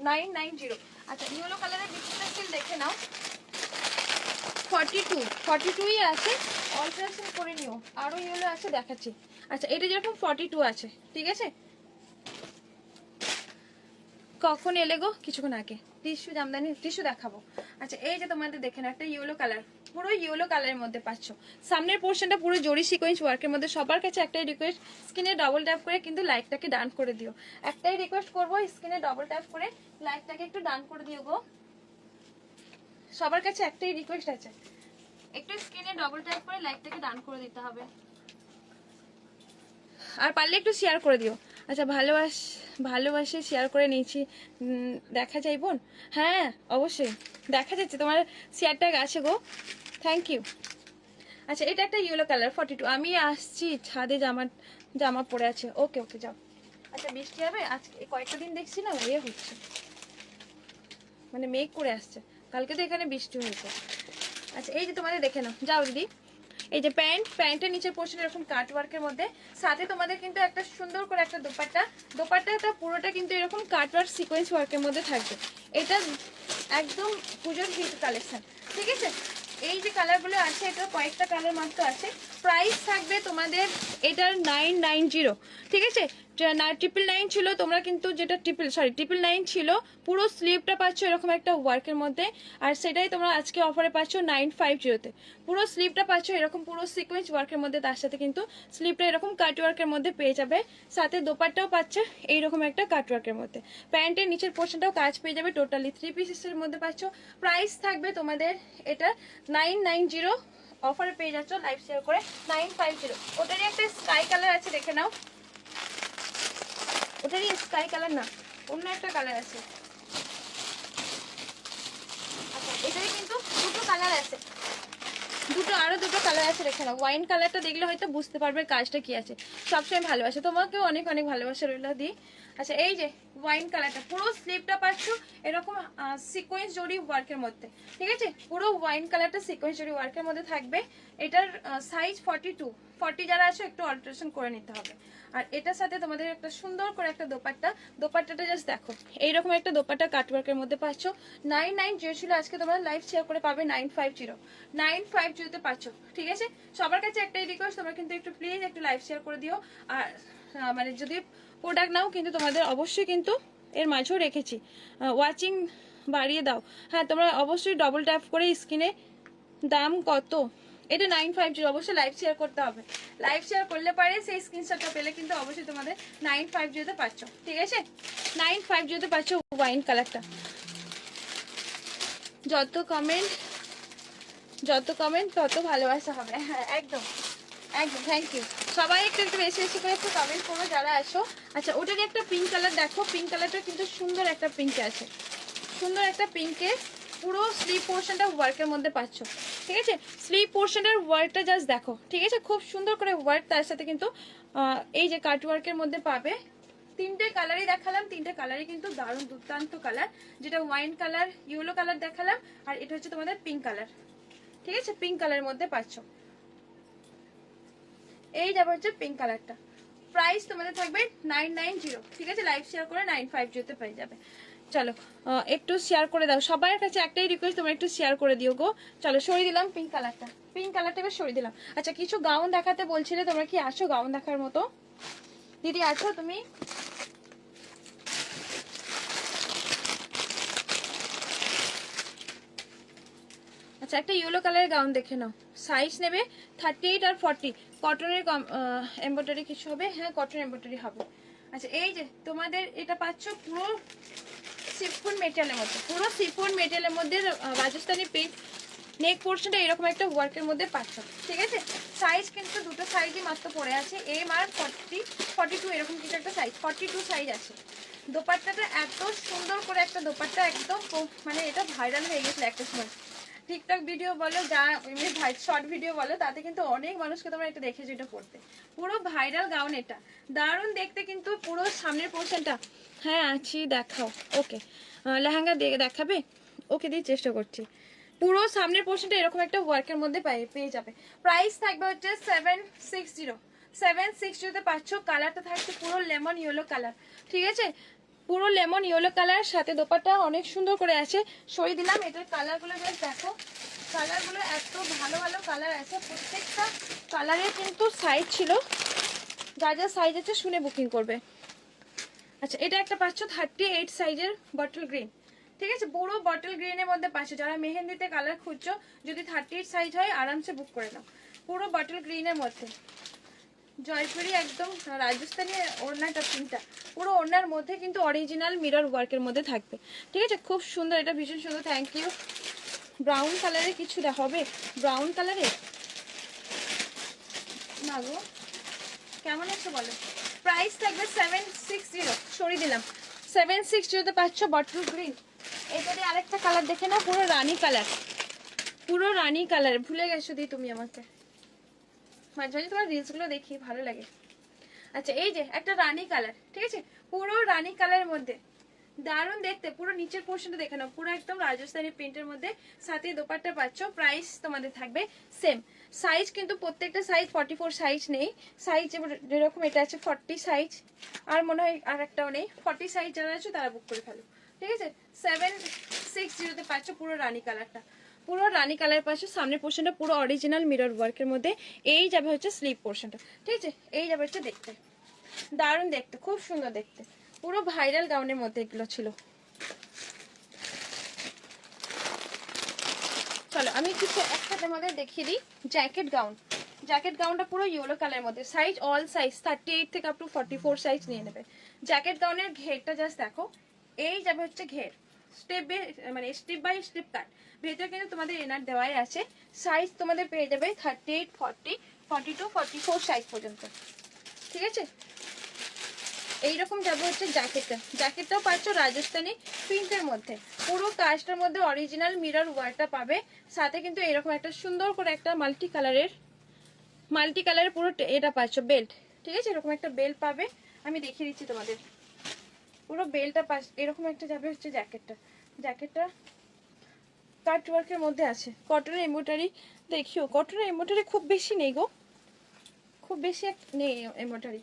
990। আচ্ছা ইয়েলো কালারের বিচিত্রা স্টিল দেখে নাও, 42ই আছে, অল্টারেশন করে নিও, আরো ইয়েলো আছে দেখাচ্ছি। আচ্ছা এটা যেরকম 42 আছে, ঠিক আছে। কখন এলে গো? কিছুক্ষণ আগে। টিস্যু জামদানি টিস্যু দেখাবো। আচ্ছা এই যে তোমাদের দেখেন একটা ইয়েলো কালার, পুরো ইয়েলো কালারের মধ্যে পাচ্ছ। সামনের পোর্শনটা পুরো জরি সিকোয়েন্স ওয়ার্কের মধ্যে। সবার কাছে একটাই রিকোয়েস্ট, স্ক্রিনে ডবল ট্যাপ করে কিন্তু লাইকটাকে ডান করে দিও। একটাই রিকোয়েস্ট করবো, স্ক্রিনে ডবল ট্যাপ করে লাইকটাকে একটু ডান করে দিও গো। সবার কাছে একটাই রিকোয়েস্ট আছে, একটু স্ক্রিনে ডবল ট্যাপ করে লাইকটাকে ডান করে দিতে হবে, আর পারলে একটু শেয়ার করে দিও। আচ্ছা ভালোবাসে শেয়ার করে নিয়েছি, দেখা যায় বোন? হ্যাঁ অবশ্যই দেখা যাচ্ছে, তোমার শেয়ারটা আছে গো, থ্যাংক ইউ। আচ্ছা এটা একটা ইয়েলো কালার 42, আমি আসছি ছাদে, জামা পরে আছে, ওকে ওকে যাও। আচ্ছা বৃষ্টি হবে আজকে, কয়েকটা দিন দেখছি না ইয়ে হচ্ছে, মানে মেঘ করে আসছে, কালকে তো এখানে বৃষ্টি হয়েছে। আচ্ছা এই যে তোমাদের দেখে নাও, যাও দিদি। এই যে প্যান্টের নিচের পোর্শন এরকম কাট ওয়ার্কের মধ্যে, সাথে তোমাদের কিন্তু একটা সুন্দর করে একটা দোপাট্টাটা পুরোটা কিন্তু এরকম কাট ওয়ার্ক সিকোয়েন্স ওয়ার্কের মধ্যে থাকবে। এটা একদম পুজোর হিট কালেকশন, ঠিক আছে। এই যে কালারগুলো আছে, এটা কয়েকটা কালার মাত্র আছে। প্রাইস থাকবে তোমাদের এটার 990, ঠিক আছে। 999 ছিল, তোমরা কিন্তু যেটা 999 ছিল, পুরো স্লিভটা পাচ্ছ এরকম একটা ওয়ার্কের মধ্যে, আর সেটাই তোমরা আজকে অফারে পাচ্ছ 950-তে। পুরো স্লিভটা পাচ্ছ এরকম পুরো সিকোয়েন্স ওয়ার্কের মধ্যে, তার সাথে কিন্তু স্লিভটা এরকম কাট ওয়ার্কের মধ্যে পেয়ে যাবে। সাথে দোপাট্টাও পাচ্ছে এইরকম একটা কাট ওয়ার্কের মধ্যে, প্যান্টের নিচের পোর্শনটাও কাজ পেয়ে যাবে। টোটালি 3 পিসের মধ্যে পাচ্ছ। প্রাইস থাকবে তোমাদের এটা 990, অফারে পেয়ে যাচ্ছ লাইভ শেয়ার করে 950। ওটারই একটা স্কাই কালার আছে, দেখে নাও। ওটারই স্কাই কালার না, অন্য একটা কালার আছে। আচ্ছা এটারই কিন্তু দুটো কালার আছে, আরো দুটো কালার আছে, দেখে নাও। ওয়াইন কালারটা দেখলে হয়তো বুঝতে পারবে কাজটা কি আছে। সবসময় ভালোবাসে, তোমাকেও অনেক অনেক ভালোবাসা রইল দি। আচ্ছা এই যে ওয়াইন কালারটা, পুরো স্লিভটা পাচ্ছ এরকম সিকোয়েন্স জড়ি ওয়ার্কের মধ্যে, ঠিক আছে। পুরো ওয়াইন কালারটা সিকোয়েন্স জড়ি ওয়ার্কের মধ্যে থাকবে। এটার সাইজ 42, 40 যারা আছে একটু অল্টারেশন করে নিতে হবে। আর এটার সাথে তোমাদের একটা সুন্দর করে একটা দোপাট্টাটা জাস্ট দেখো, এইরকম একটা দোপাট্টা কাটওয়ার্কের মধ্যে পাচ্ছ। 990 ছিল, আজকে তোমরা লাইভ শেয়ার করে পাবে 950 পাচ্ছ, ঠিক আছে। সবার কাছে একটাই রিকোয়েস্ট, তোমরা কিন্তু একটু প্লিজ একটু লাইভ শেয়ার করে দিও। আর মানে যদি প্রোডাক্ট নাও কিন্তু তোমাদের অবশ্যই কিন্তু এর মাঝেও রেখেছি ওয়াচিং বাড়িয়ে দাও। হ্যাঁ তোমরা অবশ্যই ডবল ট্যাপ করে স্ক্রিনে, দাম কত? এটা 950, অবশ্যই লাইভ শেয়ার করতে হবে। লাইভ শেয়ার করলে পারে সেই স্ক্রিনশটটা পেলে কিন্তু অবশ্যই তোমাদের 950-তে পাচ্ছ, ঠিক আছে। 950-তে পাচ্ছ ওয়াইন কালারটা। যত কমেন্ট তত ভালোবাসা হবে, হ্যাঁ একদম একদম, থ্যাংক ইউ। সবাই একটু বেশি বেশি করে একটু কমেন্ট করো যারা আসো। আচ্ছা ওটারই একটা পিঙ্ক কালার দেখো, পিঙ্ক কালারটা কিন্তু সুন্দর একটা পিঙ্কে আছে, সুন্দর একটা পিঙ্কে। পুরো স্লিভ পোর্শনটা ওয়ার্কের মধ্যে পাচ্ছ, ঠিক আছে। স্লিভ পোর্শনের ওয়ার্কটা জাস্ট দেখো, ঠিক আছে, খুব সুন্দর করে ওয়ার্ক। তার সাথে কিন্তু এই যে কাট ওয়ার্কের মধ্যে পাবে। তিনটে কালারই দেখালাম, তিনটে কালারই কিন্তু দারুণ দুর্দান্ত কালার। যেটা ওয়াইন কালার, ইয়েলো কালার দেখালাম, আর এটা হচ্ছে তোমাদের পিঙ্ক কালার, ঠিক আছে। পিঙ্ক কালারের মধ্যে পাচ্ছ, এই যাবে হচ্ছে পিঙ্ক কালারটা। প্রাইস তোমাদের থাকবে 990, ঠিক আছে। লাইভ শেয়ার করে 950-তে পেয়ে যাবে, চলো একটু শেয়ার করে দাও, সবার কাছে একটাই রিকোয়েস্ট, তোমরা একটু শেয়ার করে দিও গো। চলো সরিয়ে দিলাম পিঙ্ক কালারটা, পিঙ্ক কালারটা এবার সরিয়ে দিলাম। আচ্ছা কিছু গাউন দেখাতে বলছিলে, তোমরা কি আসো গাউন দেখার মতো? দিদি আছো তুমি? আচ্ছা একটা ইয়েলো কালারের গাউন দেখে নাও, সাইজ নেবে 38 আর 40, কটনের এমব্রয়ডারি কিছু হবে, হ্যাঁ কটন এমব্রয়ডারি হবে। আচ্ছা এই যে তোমাদের এটা পাচ্ছ পুরো সিফন মেটেরিয়ালের মধ্যে, পুরো সিফন মেটেরিয়ালের মধ্যে রাজস্থানি প্রিন্ট, নেক পোর্শনটা এরকম একটা ওয়ার্কের মধ্যে পাচ্ছ, ঠিক আছে। সাইজ কিন্তু দুটো সাইজই মাত্র পড়ে আছে, এম আর 40, 42 এরকম কিছু একটা সাইজ, 42 সাইজ আছে। দোপাট্টাটা এত সুন্দর করে একটা দোপাট্টা, একদম মানে এটা ভাইরাল হয়ে গেছিল একটা সময়, টিকটক ভিডিও বলো যা এমনি শর্ট ভিডিও বলো, তাতে কিন্তু অনেক মানুষকে তোমরা এটা দেখেছো এটা পড়তে, পুরো ভাইরাল গাউন এটা, দারুণ দেখতে কিন্তু পুরো সামনের পোর্শনটা। হ্যাঁ আছি দেখাও, ওকে লেহেঙ্গা দেখাবে, ওকে দিয়ে চেষ্টা করছি। পুরো সামনের পোর্শনটা এরকম একটা ওয়ার্কের মধ্যে পেয়ে যাবে। প্রাইস থাকবে হচ্ছে 760, 760 পাচ্ছ। কালারটা থাকছে পুরো লেমন ইয়েলো কালার, ঠিক আছে, পুরো লেমন ইয়েলো কালার, সাথে দোপাট্টা অনেক সুন্দর করে আছে। সরিয়ে দিলাম, এটার কালারগুলো বেশ দেখো, কালারগুলো এত ভালো ভালো কালার আছে, প্রত্যেকটা কালারের কিন্তু সাইজ ছিল, যা যা সাইজ আছে শুনে বুকিং করবে। আচ্ছা এটা একটা পাচ্ছ 38 সাইজের বটল গ্রিন, ঠিক আছে, পুরো বটল গ্রিনের মধ্যে পাচ্ছ। যারা মেহেন্দিতে কালার খুঁজছো, যদি 38 সাইজ হয় আরামসে বুক করে নাও। পুরো বটল গ্রিনের মধ্যে জয়পুরি একদম রাজস্থানী ওড়নাটা, প্রিন্টটা পুরো ওড়নার মধ্যে কিন্তু অরিজিনাল মিরর ওয়ার্কের মধ্যে থাকবে, ঠিক আছে, খুব সুন্দর, এটা ভীষণ সুন্দর। Thank you. ব্রাউন কালারে কিছু হবে, ব্রাউন কালারে না গো, কেমন আছে বলো। প্রাইস থাকবে 760, সরিয়ে দিলাম, 760 পাচ্ছ বটল গ্রিন। এটারে আরেকটা কালার দেখে না, পুরো রানী কালার, পুরো রানী কালার, ভুলে গেছো দি তুমি আমাকে, মাঝে মাঝে তোমার রিলসগুলো দেখি ভালো লাগে। আচ্ছা এই যে একটা রানী কালার, ঠিক আছে, পুরো রানী কালারের মধ্যে দারুণ দেখতে, পুরো নিচের পোর্শনটা দেখে নাও, পুরো একদম রাজস্থানী প্রিন্টের মধ্যে, সাথে দোপাট্টা পাচ্ছ। প্রাইস তোমাদের থাকবে সেম, সাইজ কিন্তু প্রত্যেকটা সাইজ 44 সাইজ নেই, সাইজ যেরকম এটা আছে 40 সাইজ, আর মনে হয় আর একটাও নেই, 40 সাইজ যারা আছে তারা বুক করে ফেলো, ঠিক আছে। 760 পাচ্ছ পুরো রানী কালারটা, পুরো রানী কালার পাচ্ছ। সামনের পোর্শনটা পুরো অরিজিনাল মিরর ওয়ার্কের মধ্যে, এই যাবে হচ্ছে স্লিভ পোর্শনটা, ঠিক আছে, এই যাবে হচ্ছে দেখতে দারুণ দেখতে, খুব সুন্দর দেখতে, পুরো ভাইরাল গাউনের মধ্যে এগুলো ছিল। চলো আমি কিছু একসাথে আমাদের দেখিয়ে দিই। জ্যাকেট গাউন, জ্যাকেট গাউনটা পুরো ইয়েলো কালারের মধ্যে, সাইজ অল সাইজ 38 থেকে আপ টু 44 সাইজ নিয়ে নেবে। জ্যাকেট গাউনের ঘেরটা জাস্ট দেখো, এই যাবে হচ্ছে ঘের, মানে স্টেপ বাই স্টেপ কাট, ভেতরে কিন্তু তোমাদের এনার দেওয়াই আছে। সাইজ তোমাদের পেয়ে যাবে 38, 40, 42, 44 সাইজ পর্যন্ত, ঠিক আছে। এইরকম যাবে হচ্ছে জ্যাকেটটা, জ্যাকেটটাও পাচ্ছ রাজস্থানী প্রিন্টের মধ্যে, পুরো কাজটার মধ্যে অরিজিনাল মিরর ওয়ার্কটা পাবে, সাথে কিন্তু এরকম একটা সুন্দর করে একটা মাল্টি কালারের পুরো এটা পাচ্ছ বেল্ট, ঠিক আছে, এরকম একটা বেল্ট পাবে, আমি দেখিয়ে দিচ্ছি তোমাদের। পুরো বেল্টটা এরকম একটা যাবে হচ্ছে জ্যাকেটটা, জ্যাকেটটা কাট ওয়ার্কের মধ্যে আছে, কটনের এমব্রয়ডারি দেখিও, কটনের এমব্রয়ডারি খুব বেশি নেই গো, খুব বেশি নেই এমব্রয়ডারি।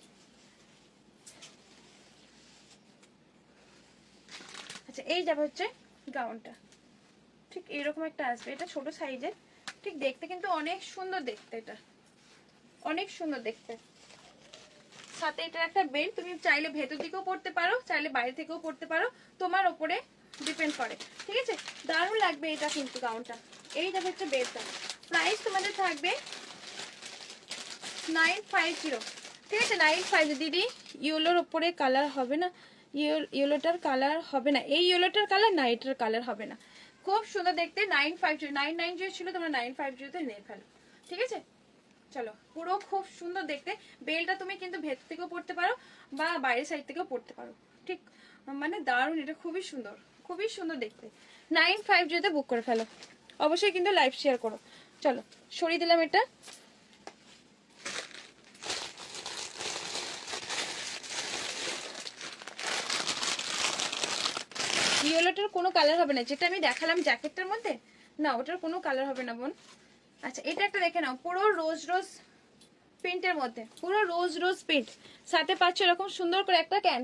আচ্ছা এই যাবে হচ্ছে গাউনটা, ঠিক এরকম একটা আসবে, এটা ছোট সাইজের, ঠিক দেখতে কিন্তু অনেক সুন্দর দেখতে, এটা অনেক সুন্দর দেখতে, সাথে এটা একটা বেল্ট, তুমি চাইলে ভেতর দিকেও পড়তে পারো, চাইলে বাইরে থেকেও পড়তে পারো, তোমার উপরে ডিপেন্ড করে, ঠিক আছে, দারুণ লাগবে এটা কিন্তু গাউনটা। এই যাবে হচ্ছে বেল্টটা, প্রাইস তোমাদের থাকবে 950, ঠিক আছে, 950। দিদি ইয়েলোর উপরে কালার হবে না, ইয়েলোটার কালার হবে না, এই ইয়েলোটার কালার না, এটার কালার হবে না, খুব সুন্দর দেখতে। 950, 990 ছিল, তোমরা 950 নিয়ে ফেলো, ঠিক আছে। চলো পুরো খুব সুন্দর দেখতে, বেলটা তুমি কিন্তু ভেতর থেকেও পড়তে পারো বা বাইরের সাইড থেকেও পড়তে পারো, ঠিক মানে দারুণ, এটা খুবই সুন্দর দেখতে। 950 বুক করে ফেলো, অবশ্যই কিন্তু লাইভ শেয়ার করো। চলো সরিয়ে দিলাম এটা। ইয়েলোটার কোনো কালার হবে না, যেটা আমি দেখালাম জ্যাকেটটার মধ্যে, না ওটার কোনো কালার হবে না বোন। আচ্ছা এটা একটা দেখে নাও, পুরো রোজ প্রিন্টের মধ্যে, পুরো রোজ প্রিন্ট, সাথে পাচ্ছ এরকম সুন্দর করে একটা ক্যান,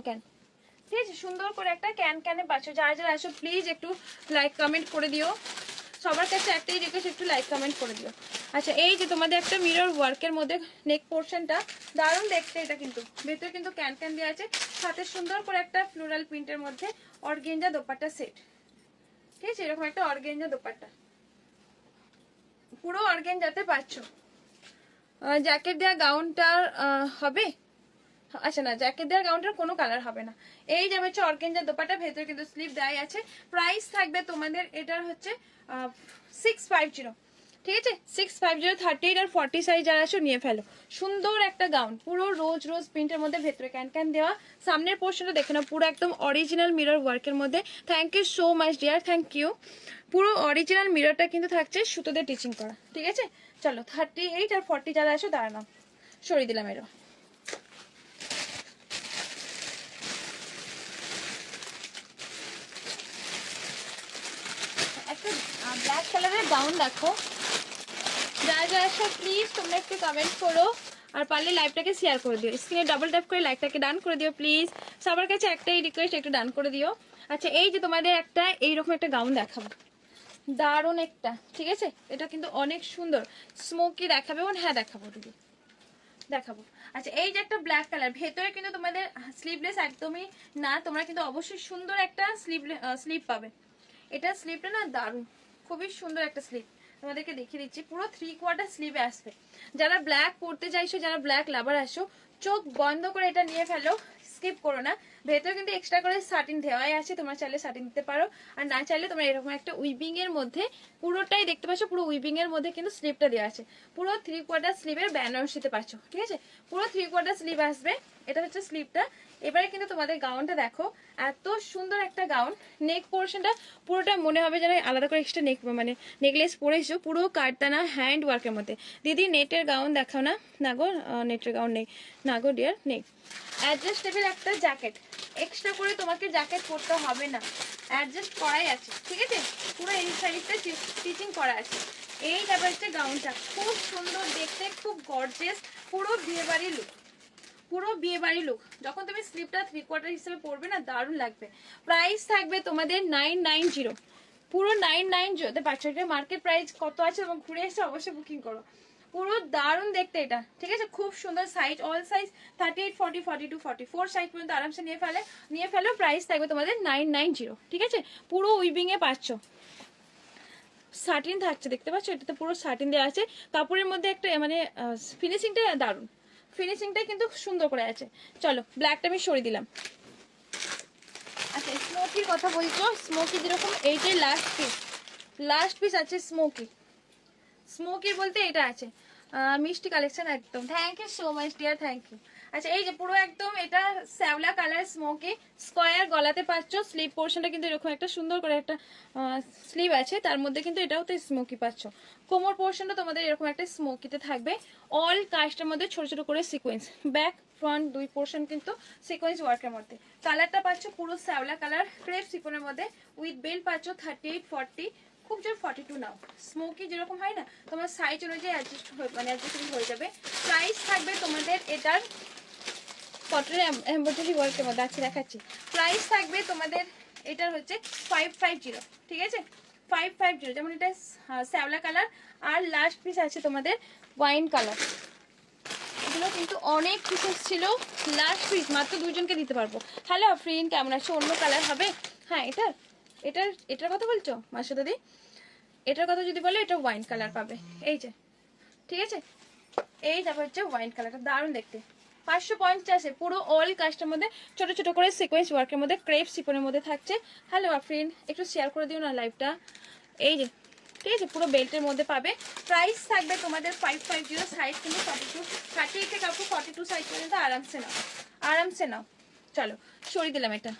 ঠিক আছে, সুন্দর করে একটা ক্যানে পাচ্ছ। যারা যারা আসো প্লিজ একটু লাইক কমেন্ট করে দিও, সবার কাছে একটাই রিকোয়েস্ট, একটু লাইক কমেন্ট করে দিও। আচ্ছা, এই যে তোমাদের একটা মিরর ওয়ার্কের মধ্যে নেক পোর্শনটা দারুণ দেখতে, এটা কিন্তু ভেতরে কিন্তু ক্যান দেওয়া আছে, সাথে সুন্দর করে একটা ফ্লোরাল প্রিন্টের মধ্যে অর্গেঞ্জা দোপাট্টা সেট। ঠিক আছে, এরকম একটা অর্গেঞ্জা দোপাট্টা পুরো অর্গেঞ্জাতে পাচ্ছ। জ্যাকেট দেওয়া গাউনটার হবে, আচ্ছা না, জ্যাকেট দেওয়ার গাউনটার কোনো কালার হবে না। এই যে হচ্ছে অর্গেঞ্জা দোপাট্টা, ভেতরে কিন্তু স্লিভ দেওয়াই আছে। প্রাইস থাকবে তোমাদের এটার হচ্ছে 650। ঠিক আছে, 650, 38 আর 40 সাইজ যারা আসো নিয়ে ফেলো। সুন্দর একটা গাউন, পুরো রোজ প্রিন্টের মধ্যে, ভেতরে ক্যান দেওয়া। সামনের পোর্শনটা দেখে নাও, পুরো একদম অরিজিনাল মিরর ওয়ার্কের মধ্যে। Thank you so much dear, thank you. পুরো অরিজিনাল মিররটা কিন্তু থাকছে সুতো দিয়ে টিচিং করা। ঠিক আছে, চলো 38 আর 40 যারা আসো দাঁড়ানো, সরিয়ে দিলাম এরা। একটা ব্ল্যাক কালারের গাউন দেখো, যারা যারা আসো প্লিজ তোমরা একটু কমেন্ট করো, আর পারলে লাইভটাকে শেয়ার করে দিও, স্ক্রিনে ডাবল ট্যাপ করে লাইকটাকে ডান করে দিও প্লিজ। সবার কাছে একটাই রিকোয়েস্ট, একটু ডান করে দিও। আচ্ছা, এই যে তোমাদের একটা এইরকম একটা গাউন দেখাবো, দারুণ একটা। ঠিক আছে, এটা কিন্তু অনেক সুন্দর, স্মোকি দেখাবে বোন? হ্যাঁ দেখাবো দিদি, দেখাবো। আচ্ছা, এই যে একটা ব্ল্যাক কালার, ভেতরে কিন্তু তোমাদের স্লিভলেস একদমই না, তোমরা কিন্তু অবশ্যই সুন্দর একটা স্লিভ পাবে। এটা স্লিভটা না দারুণ, খুবই সুন্দর একটা স্লিভ, তোমাদেরকে দেখিয়ে দিচ্ছি। পুরো 3/4 স্লিভে আসবে। যারা ব্ল্যাক পরতে চাইছো, যারা ব্ল্যাক লাভার আসো, চোখ বন্ধ করে এটা নিয়ে ফেলো, স্কিপ করো না। ভেতরে কিন্তু এক্সট্রা করে সাটিন দেওয়াই আছে, তোমরা চাইলে সাটিন দিতে পারো, আর না চাইলে তোমরা এরকম একটা উইভিং এর মধ্যে, পুরোটাই দেখতে পাচ্ছ পুরো উইভিং এর মধ্যে কিন্তু স্লিভটা দেওয়া আছে। পুরো 3/4 স্লিভের বেনারসি দিতে পারছো। ঠিক আছে, পুরো 3/4 স্লিভ আসবে, এটা হচ্ছে স্লিভটা। এবারে কিন্তু তোমাদের গাউনটা দেখো, এত সুন্দর একটা গাউন। নেক পোর্শনটা পুরোটা মনে হবে যেন আলাদা করে এক্সট্রা নেক মানে নেকলেস পরেছো, পুরো কাটদানা হ্যান্ড ওয়ার্কের মধ্যে। দিদি নেটের গাউন দেখাও না। না গো, নেটের গাউন নেই, না গো ডিয়ার নেই। অ্যাডজাস্টেবল একটা জ্যাকেট, এক্সট্রা করে তোমাকে জ্যাকেট পরতে হবে না, অ্যাডজাস্ট করাই আছে। ঠিক আছে, পুরো এই সাইডটা স্টিচিং করা আছে। এই ব্যাপারটা গাউনটা খুব সুন্দর দেখতে, খুব গর্জিয়াস, পুরো বিয়েবাড়ি লুক, পুরো বিয়েবাড়ি লুক। যখন তুমি স্লিভটা 3/4 হিসেবে পরবে না, দারুণ লাগবে। প্রাইস থাকবে তোমাদের 990, পুরো 990 পাচ্ছ। এটা মার্কেট প্রাইস কত আছে এবং ঘুরে এসে অবশ্যই বুকিং করো। পুরো দারুণ দেখতে এটা। ঠিক আছে, খুব সুন্দর সাইজ, অল সাইজ 38, 40, 42, 44 সাইজ পর্যন্ত আরামসে নিয়ে ফেলো। প্রাইস থাকবে তোমাদের 990। ঠিক আছে, পুরো উইভিং এ পাচ্ছ, সাটিন থাকছে, দেখতে পাচ্ছ, এটাতে পুরো সাটিন দেওয়া আছে। কাপড়ের মধ্যে একটা মানে ফিনিশিংটা দারুণ, ফিনিশিংটা কিন্তু সুন্দর করে আছে। চলো, ব্ল্যাকটা আমি সরিয়ে দিলাম। আচ্ছা, স্মোকির কথা বলছো, স্মোকি যেরকম এইটাই লাস্ট পিস আছে স্মোকির বলতে এটা আছে। মিষ্টি কালেকশন একদম, thank you so much dear, thank you. আচ্ছা, এই যে পুরো একদম এটা শ্যাওলা কালার স্মোকি, স্কোয়ার গলাতে পাচ্ছ। স্লিভ পোর্শনটা কিন্তু এরকম একটা সুন্দর করে একটা স্লিভ আছে, তার মধ্যে কিন্তু এটাও তো স্মোকি পাচ্ছ। কোমর পোর্শনটা তোমাদের এরকম একটা স্মোকিতে থাকবে, অল কাস্টের মধ্যে ছোট ছোট করে সিকোয়েন্স, ব্যাক ফ্রন্ট দুই পোর্শন কিন্তু সিকোয়েন্স ওয়ার্কের মধ্যে। কালারটা পাচ্ছ পুরো শ্যাওলা কালার, ক্রেপ সিকোনের মধ্যে, উইথ বেল্ট পাচ্ছ 38, 40, খুব জোর 42 নাও। স্মোকি যেরকম হয় না, তোমার সাইজ অনুযায়ী অ্যাডজাস্টেবল হয়ে যাবে। প্রাইস থাকবে তোমাদের এটার কটনের এমব্রয়ডারি ওয়ার্কের মধ্যে আছে, দেখাচ্ছি। প্রাইস থাকবে তোমাদের এটার হচ্ছে 550। ঠিক আছে, 550, যেমন এটা শ্যাওলা কালার, আর লাস্ট পিস আছে তোমাদের ওয়াইন কালার। এগুলো কিন্তু অনেক পিসেস ছিল, লাস্ট পিস, মাত্র দুজনকে দিতে পারবো। হ্যালো ফ্রেন্ড, কেমন আছো? অন্য কালার হবে? হ্যাঁ, এটার কথা বলছো মাসা দিদি? এটার কথা যদি বলো, এটা ওয়াইন কালার পাবে, এই যে। ঠিক আছে, এই তারপর হচ্ছে ওয়াইন কালারটা, দারুণ দেখতে। 550, পুরো অল কাস্টের মধ্যে ছোট ছোট করে সিকোয়েন্স ওয়ার্কের মধ্যে, ক্রেপ সিকোয়েন্সের মধ্যে থাকছে। হ্যালো ফ্রেন্ড, একটু শেয়ার করে দিও না লাইভটা। এই যে, ঠিক আছে, পুরো বেল্টের মধ্যে পাবে। প্রাইস থাকবে তোমাদের 550, সাইজ কিন্তু 42, 38 থেকে আপু 42 সাইজ পর্যন্ত আরামসে নাও। চলো, সরিয়ে দিলাম এটা,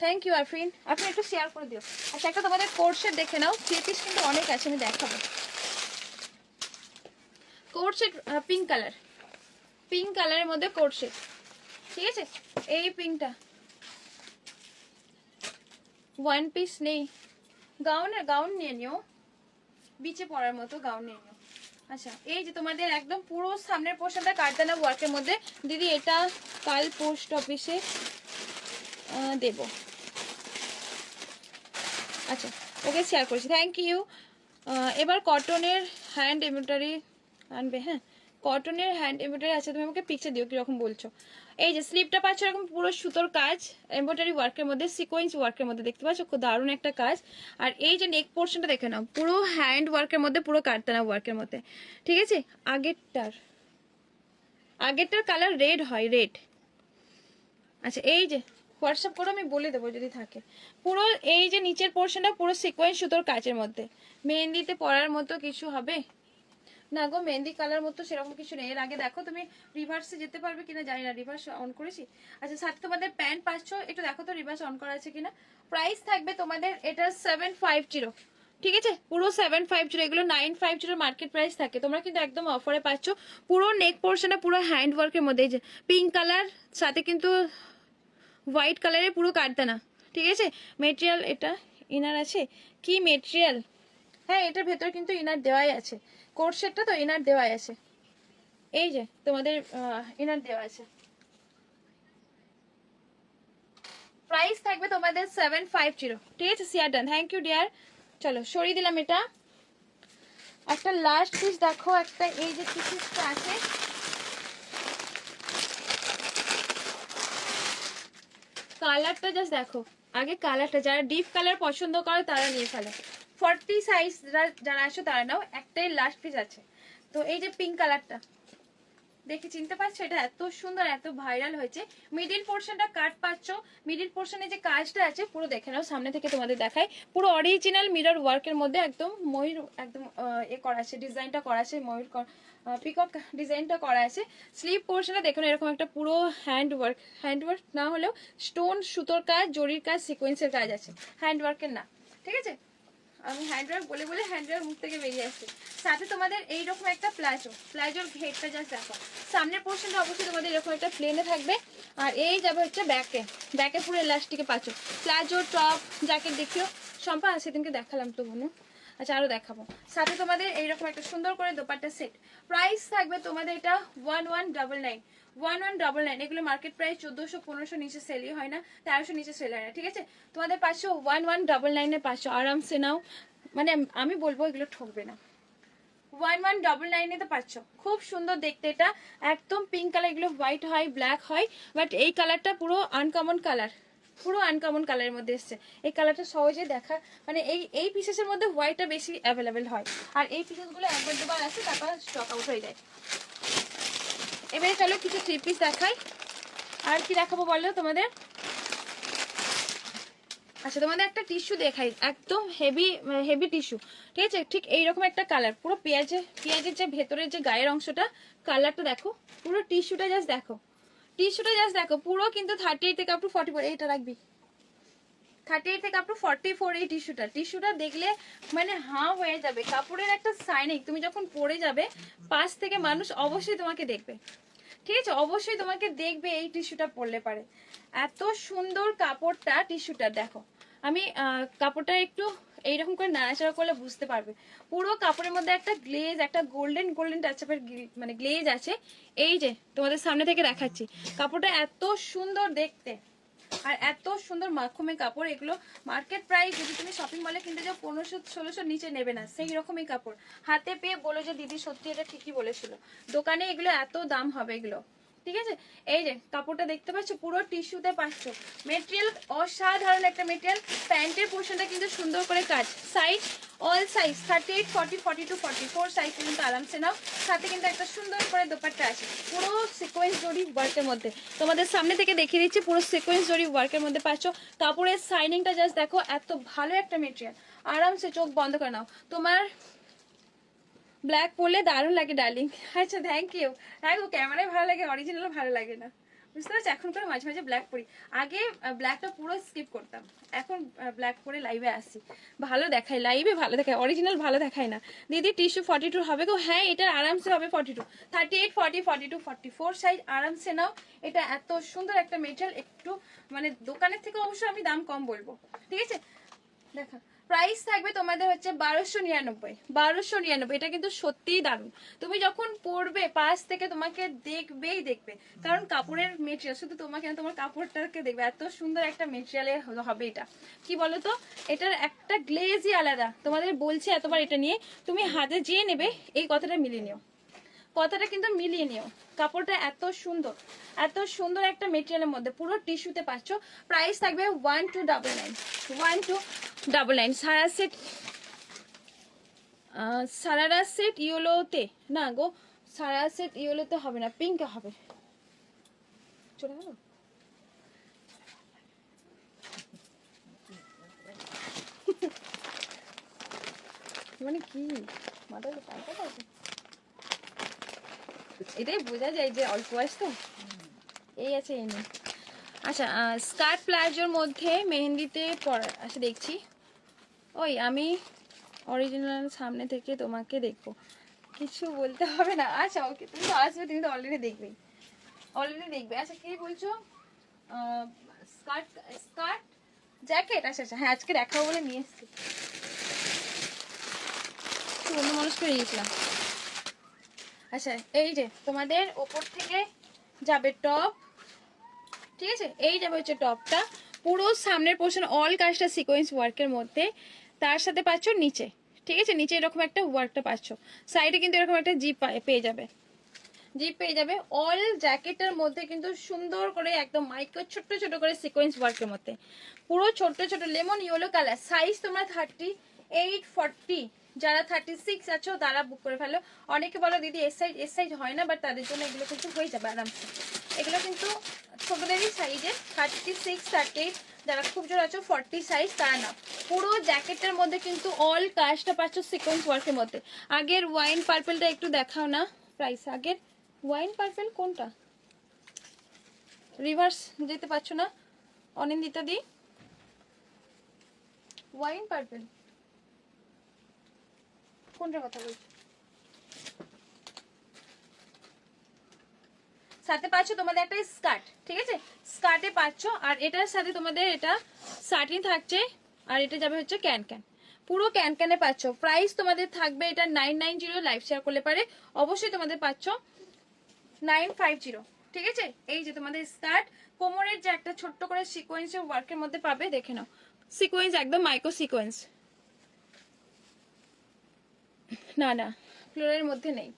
থ্যাংক ইউ আরফিন। আপনি একটু শেয়ার করে দিও। আচ্ছা, একটা তোমাদের কোট সেট দেখে নাও, 3 পিস কিন্তু অনেক আছে, আমি দেখাবো। কোট সেট পিঙ্ক কালারের মধ্যে কোট সেট। ঠিক আছে, এই পিঙ্কটা ওয়ান পিস নেই, গাউন নিয়ে নিও, বিচে পরার মতো গাউন নিয়ে নিও। আচ্ছা, এই যে তোমাদের একদম পুরো সামনের পোর্শনটা কাটদানা ওয়ার্কের মধ্যে। দিদি এটা কাল পোস্ট অফিসে দেব। আচ্ছা ওকে শেয়ার করেছি, থ্যাংক ইউ। এবার কটনের হ্যান্ড এমব্রয়ডারি আনবে, হ্যাঁ কটনের হ্যান্ড এমব্রয়ডারি আছে, তুমি আমাকে পিকচার দিও কিরকম বলছো। এই যে স্লিপটা পাচ্ছ এরকম পুরো সুতোর কাজ, এমব্রয়ডারি ওয়ার্কের মধ্যে, সিকোয়েন্স ওয়ার্কের মধ্যে, দেখতে পাচ্ছ খুব দারুণ একটা কাজ। আর এই যে নেক পোর্শনটা দেখে নাও, পুরো হ্যান্ড ওয়ার্কের মধ্যে, পুরো কারতানা ওয়ার্কের মধ্যে, ঠিক আছে। আগেরটার কালার রেড হয়, রেড। আচ্ছা এই যে হোয়াটসঅ্যাপ করে আমি বলে দেবো যদি থাকে। পুরো এই যে নিচের পোর্শনটা পুরো সিকোয়েন্স সুতোর কাজের মধ্যে, মেহেন্দিতে পরার মতো কিছু হবে না গো, মেহেন্দি কালার মতো সেরকম কিছু নেই। এর আগে দেখো তুমি রিভার্সে যেতে পারবে কিনা জানি না, রিভার্স অন করেছি। আচ্ছা সাথে তোমাদের প্যান্ট পাচ্ছ, একটু দেখো তো রিভার্স অন করা আছে কিনা। প্রাইস থাকবে তোমাদের এটা 750, ঠিক আছে, পুরো 750, এগুলো 950 মার্কেট প্রাইস থাকে, তোমরা কিন্তু একদম অফারে পাচ্ছ। পুরো নেক পোর্শনটা পুরো হ্যান্ড ওয়ার্কের মধ্যে, এই যে পিঙ্ক কালার সাথে কিন্তু হোয়াইট কালারের পুরো কাটদানা, ঠিক আছে। মেটেরিয়াল এটা ইনার আছে, কি মেটেরিয়াল, হ্যাঁ এটার ভেতর কিন্তু ইনার দেওয়াই আছে, কোট সেটটা তো ইনার দেওয়াই আছে, এই যে তোমাদের ইনার দেওয়া আছে। প্রাইস থাকবে তোমাদের 750, ঠিক আছে। সিয়ার ডান, থ্যাংক ইউ ডিয়ার। চলো সরিয়ে দিলাম এটা। একটা লাস্ট পিস দেখো, একটা এই যে পিসটা আছে, কালারটা জাস্ট দেখো, আগে কালারটা, যারা ডিপ কালার পছন্দ করে তারা নিয়ে ফেলো, 40 সাইজ যারা আসো তারা নাও, একটাই লাস্ট পিস আছে। তো এই যে পিঙ্ক কালারটা দেখে চিনতে পারছো, এটা এত সুন্দর, এত ভাইরাল হয়েছে। মিডিল পোর্শনটা কাট পাচ্ছ, মিডিল পোর্শনে যে কাজটা আছে পুরো দেখে নাও, সামনে থেকে তোমাদের দেখাই, পুরো অরিজিনাল মিরর ওয়ার্কের মধ্যে একদম ময়ূর একদম এ করা আছে, ডিজাইনটা করা আছে ময়ূর, পিকক ডিজাইনটা করা আছে। স্লিভ পোর্শনটা দেখুন এরকম একটা পুরো হ্যান্ড ওয়ার্ক না হলেও স্টোন সুতোর কাজ, জরির কাজ, সিকোয়েন্সের কাজ আছে, হ্যান্ড ওয়ার্কের না, ঠিক আছে। আমি হ্যান্ডওয়ার্ক বলে বলে হ্যান্ডওয়ার্ক মুখ থেকে বেরিয়ে আসছে। সাথে তোমাদের এইরকম একটা প্লাজোর ঘেরটা জাস্ট দেখো, সামনের পোর্শনটা অবশ্যই তোমাদের এরকম একটা প্লেনে থাকবে, আর এই যাবে হচ্ছে ব্যাকে পুরো ইলাস্টিকে পাচ্ছ, প্লাজো টপ জ্যাকেট দেখিও, সম্পা সেদিনকে দেখালাম তো বোনো। আচ্ছা আরো দেখাবো, সাথে তোমাদের এইরকম একটা সুন্দর করে দোপাট্টা সেট। প্রাইস থাকবে তোমাদের এটা 1199, এগুলো মার্কেট প্রাইস 1400 1500 নিচে সেলই হয় না, 1300 নিচে সেল হয় না, ঠিক আছে। তোমাদের 1199 500 আরামসে নাও, মানে আমি বলবো এগুলো ঠকবে না। 1199 তো পাচ্ছ, খুব সুন্দর দেখতে, এটা একদম পিঙ্ক কালার, এগুলো হোয়াইট হয় ব্ল্যাক হয়, বাট এই কালারটা পুরো আনকমন কালার, পুরো আনকমন কালারের মধ্যে এসছে। এই কালারটা সহজে দেখা, মানে এই পিসেসের মধ্যে হোয়াইটটা বেশি অ্যাভেলেবেল হয়, আর এই পিসেসগুলো একবার দুবার আসে তারপর স্টক আউট হয়ে যায়। এবারে চলো কিছু থ্রি পিস দেখাই, আর কি দেখাবো বলো তোমাদের। আচ্ছা তোমাদের একটা টিস্যু দেখাই, একদম হেভি টিস্যু, ঠিক আছে, ঠিক এইরকম একটা কালার, পুরো পেঁয়াজের যে ভেতরের যে গায়ের অংশটা, কালারটা দেখো, পুরো টিস্যুটা জাস্ট দেখো, পুরো কিন্তু 38 থেকে আপ টু 44, এইটা রাখবি 38 থেকে আপ টু 44, এই টিস্যুটা দেখলে মানে হাঁ হয়ে যাবে, কাপড়ের একটা সাইনিং, তুমি যখন পরে যাবে পাশ থেকে মানুষ অবশ্যই তোমাকে দেখবে, ঠিক আছে, অবশ্যই তোমাকে দেখবে এই টিস্যুটা পরলে পারে। এত সুন্দর কাপড়টা, টিস্যুটা দেখো, আমি কাপড়টা একটু এইরকম করে নাড়াচাড়া করলে বুঝতে পারবে, পুরো কাপড়ের মধ্যে একটা গ্লেজ, একটা গোল্ডেন টাচআপের মানে গ্লেজ আছে। এই যে তোমাদের সামনে থেকে দেখাচ্ছি, কাপড়টা এত সুন্দর দেখতে, আর এত সুন্দর মাখমে কাপড়, এগুলো মার্কেট প্রাইস যদি তুমি শপিং মলে কিনতে যাও 1500-1600 নিচে নেবে না, সেই রকমই কাপড়। হাতে পেয়ে বলো যে দিদি সত্যি এটা ঠিকই বলেছিল, দোকানে এগুলো এত দাম হবে এগুলো, ঠিক আছে। এই যে কাপড়টা দেখতে পাচ্ছ, পুরো টিস্যুতে পাচ্ছ, মেটেরিয়াল অসাধারণ একটা মেটেরিয়াল। প্যান্টের পোর্শনটা কিন্তু সুন্দর করে কাজ, সাইজ অল সাইজ 38 40 42 44 সাইজ কিন্তু আরামসে নাও। সাথে কিন্তু একটা সুন্দর করে দোপাট্টা আছে, পুরো সিকোয়েন্স জরি ওয়ার্কের মধ্যে, তোমাদের সামনে থেকে দেখিয়ে দিচ্ছি, পুরো সিকোয়েন্স জরি ওয়ার্কের মধ্যে পাচ্ছ। কাপড়ের শাইনিংটা জাস্ট দেখো, এত ভালো একটা মেটেরিয়াল, আরামসে চোখ বন্ধ করে নাও। তোমার ব্ল্যাক পরলে দারুণ লাগে ডার্লিং। আচ্ছা থ্যাংক ইউ। হ্যাঁ গো ক্যামেরায় ভালো লাগে, অরিজিনাল ভালো লাগে না, বুঝতে পারছি। এখন করে মাঝে মাঝে ব্ল্যাক পরি, আগে ব্ল্যাকটা পুরো স্কিপ করতাম, এখন ব্ল্যাক পরে লাইভে আসি, ভালো দেখায় লাইভে, ভালো দেখায়, অরিজিনাল ভালো দেখায় না। দিদি টিস্যু 42 হবে গো, হ্যাঁ এটার আরামসে হবে 42, 38 40 42 44 সাইজ আরামসে নাও। এটা এত সুন্দর একটা মেটেরিয়াল, একটু মানে দোকানের থেকে অবশ্যই আমি দাম কম বলবো, ঠিক আছে। দেখা প্রাইস থাকবে তোমাদের হচ্ছে 1299। 1299, এটা কিন্তু সত্যিই দারুণ। তুমি যখন পরবে পাশ থেকে তোমাকে দেখবেই দেখবে, কারণ কাপড়ের মেটেরিয়াল শুধু তোমাকে না, তোমার কাপড়টাকে দেখবে, এত সুন্দর একটা মেটেরিয়ালে হবে এটা। কি বলতো, এটার একটা গ্লেজই আলাদা। তোমাদের বলছি এতবার এটা নিয়ে, তুমি হাতে যে নেবে এই কথাটা মিলিয়ে নিও, কথাটা কিন্তু মিলিয়ে নিও। কাপড়টা এত সুন্দর, এত সুন্দর একটা মেটেরিয়ালের মধ্যে, পুরো টিস্যুতে পাচ্ছ। প্রাইস থাকবে 1299, 1299। সারারা সেট ইয়েলোতে না গো, সারা সেট ইয়েলোতে হবে না, পিঙ্কে হবে। চলে গেল মানে কি মাথায় পাল্টা আছে, এটাই বোঝা যায় যে অল্প বয়স তো। এই আছে এই নিয়ে। আচ্ছা, স্কার্ট প্লাজোর মধ্যে মেহেন্দিতে পরা। আচ্ছা দেখছি, ওই আমি অরিজিনাল সামনে থেকে তোমাকে দেখবো, কিছু বলতে হবে না। আচ্ছা ওকে, তুমি তো আসবে, তুমি তো অলরেডি দেখবেই, অলরেডি দেখবে। আচ্ছা কি বলছো, স্কার্ট স্কার্ট জ্যাকেট? আচ্ছা আচ্ছা, হ্যাঁ আজকে দেখাবো বলে নিয়ে এসছি, অন্য মানুষ করে গিয়েছিলাম। আচ্ছা এই যে তোমাদের ওপর থেকে যাবে টপ, ঠিক আছে, এই যাবে হচ্ছে টপটা, পুরো সামনের পোর্শন অল কাজটা সিকোয়েন্স ওয়ার্কের মধ্যে, তার সাথে পাচ্ছ নিচে, ঠিক আছে, নিচে এরকম একটা ওয়ার্কটা পাচ্ছ, সাইডে কিন্তু এরকম একটা জিপ পেয়ে যাবে, জিপ পেয়ে যাবে। অল জ্যাকেটের মধ্যে কিন্তু সুন্দর করে একদম মাইক্রো ছোট ছোট করে সিকোয়েন্স ওয়ার্কের মধ্যে, পুরো ছোট ছোট লেমন ইয়েলো কালার। সাইজ তোমরা 38, 40, যারা 36 আছো তারা বুক করে ফেলো। অনেকে বলো দিদি এস সাইজ হয় না, বাট তাদের জন্য এগুলো কিন্তু হয়ে যাবে আরামসে। এগুলো কিন্তু ছোটদেরই সাইজে, 36, 38, যারা খুব জোর আছো 40 সাইজ তারা না। পুরো জ্যাকেটের মধ্যে কিন্তু অল কাজটা পাচ্ছ সিকোয়েন্স ওয়ার্কের মধ্যে। আগের ওয়াইন পার্পলটা একটু দেখাও না প্রাইস। আগের ওয়াইন পার্পল কোনটা, রিভার্স যেতে পারছো না অনিন্দিতা দি, ওয়াইন পার্পল কোনটার কথা বলছো? সাথে পাচ্ছ তোমাদের একটা স্কার্ট, ঠিক আছে, স্কার্টে পাচ্ছ, আর এটার সাথে তোমাদের এটা সাটিন থাকছে, আর এটা যাবে হচ্ছে ক্যান ক্যান, পুরো ক্যান ক্যানে পাচ্ছ। প্রাইস তোমাদের থাকবে এটা 990, লাইভ শেয়ার করলে পারে অবশ্যই তোমাদের পাচ্ছ 950, ঠিক আছে। এই যে তোমাদের স্কার্ট, কোমরের যে একটা ছোট্ট করে সিকোয়েন্সের ওয়ার্কের মধ্যে পাবে, দেখে নাও, সিকোয়েন্স একদম মাইক্রো সিকোয়েন্স, না না ফ্লোরের মধ্যে নেই।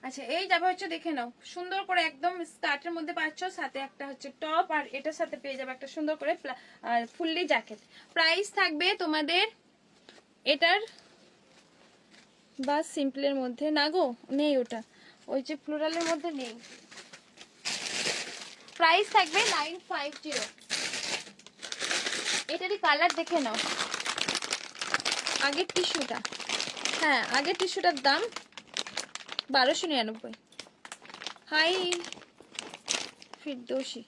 আচ্ছা এই যাবে হচ্ছে, দেখে নাও, সুন্দর করে একদম স্কার্টের মধ্যে পাচ্ছ, সাথে একটা হচ্ছে টপ, আর এটার সাথে পেয়ে যাবে একটা সুন্দর করে ফুললি জ্যাকেট। প্রাইস থাকবে তোমাদের এটার, বা সিম্পলের মধ্যে না গো, নেই ওটা, ওই যে ফ্লোরালের মধ্যে নেই। প্রাইস থাকবে 950। এটারই কালার দেখে নাও, আগের টিস্যুটা, হ্যাঁ আগের টিস্যুটার দাম 1299। Hi Firdousi,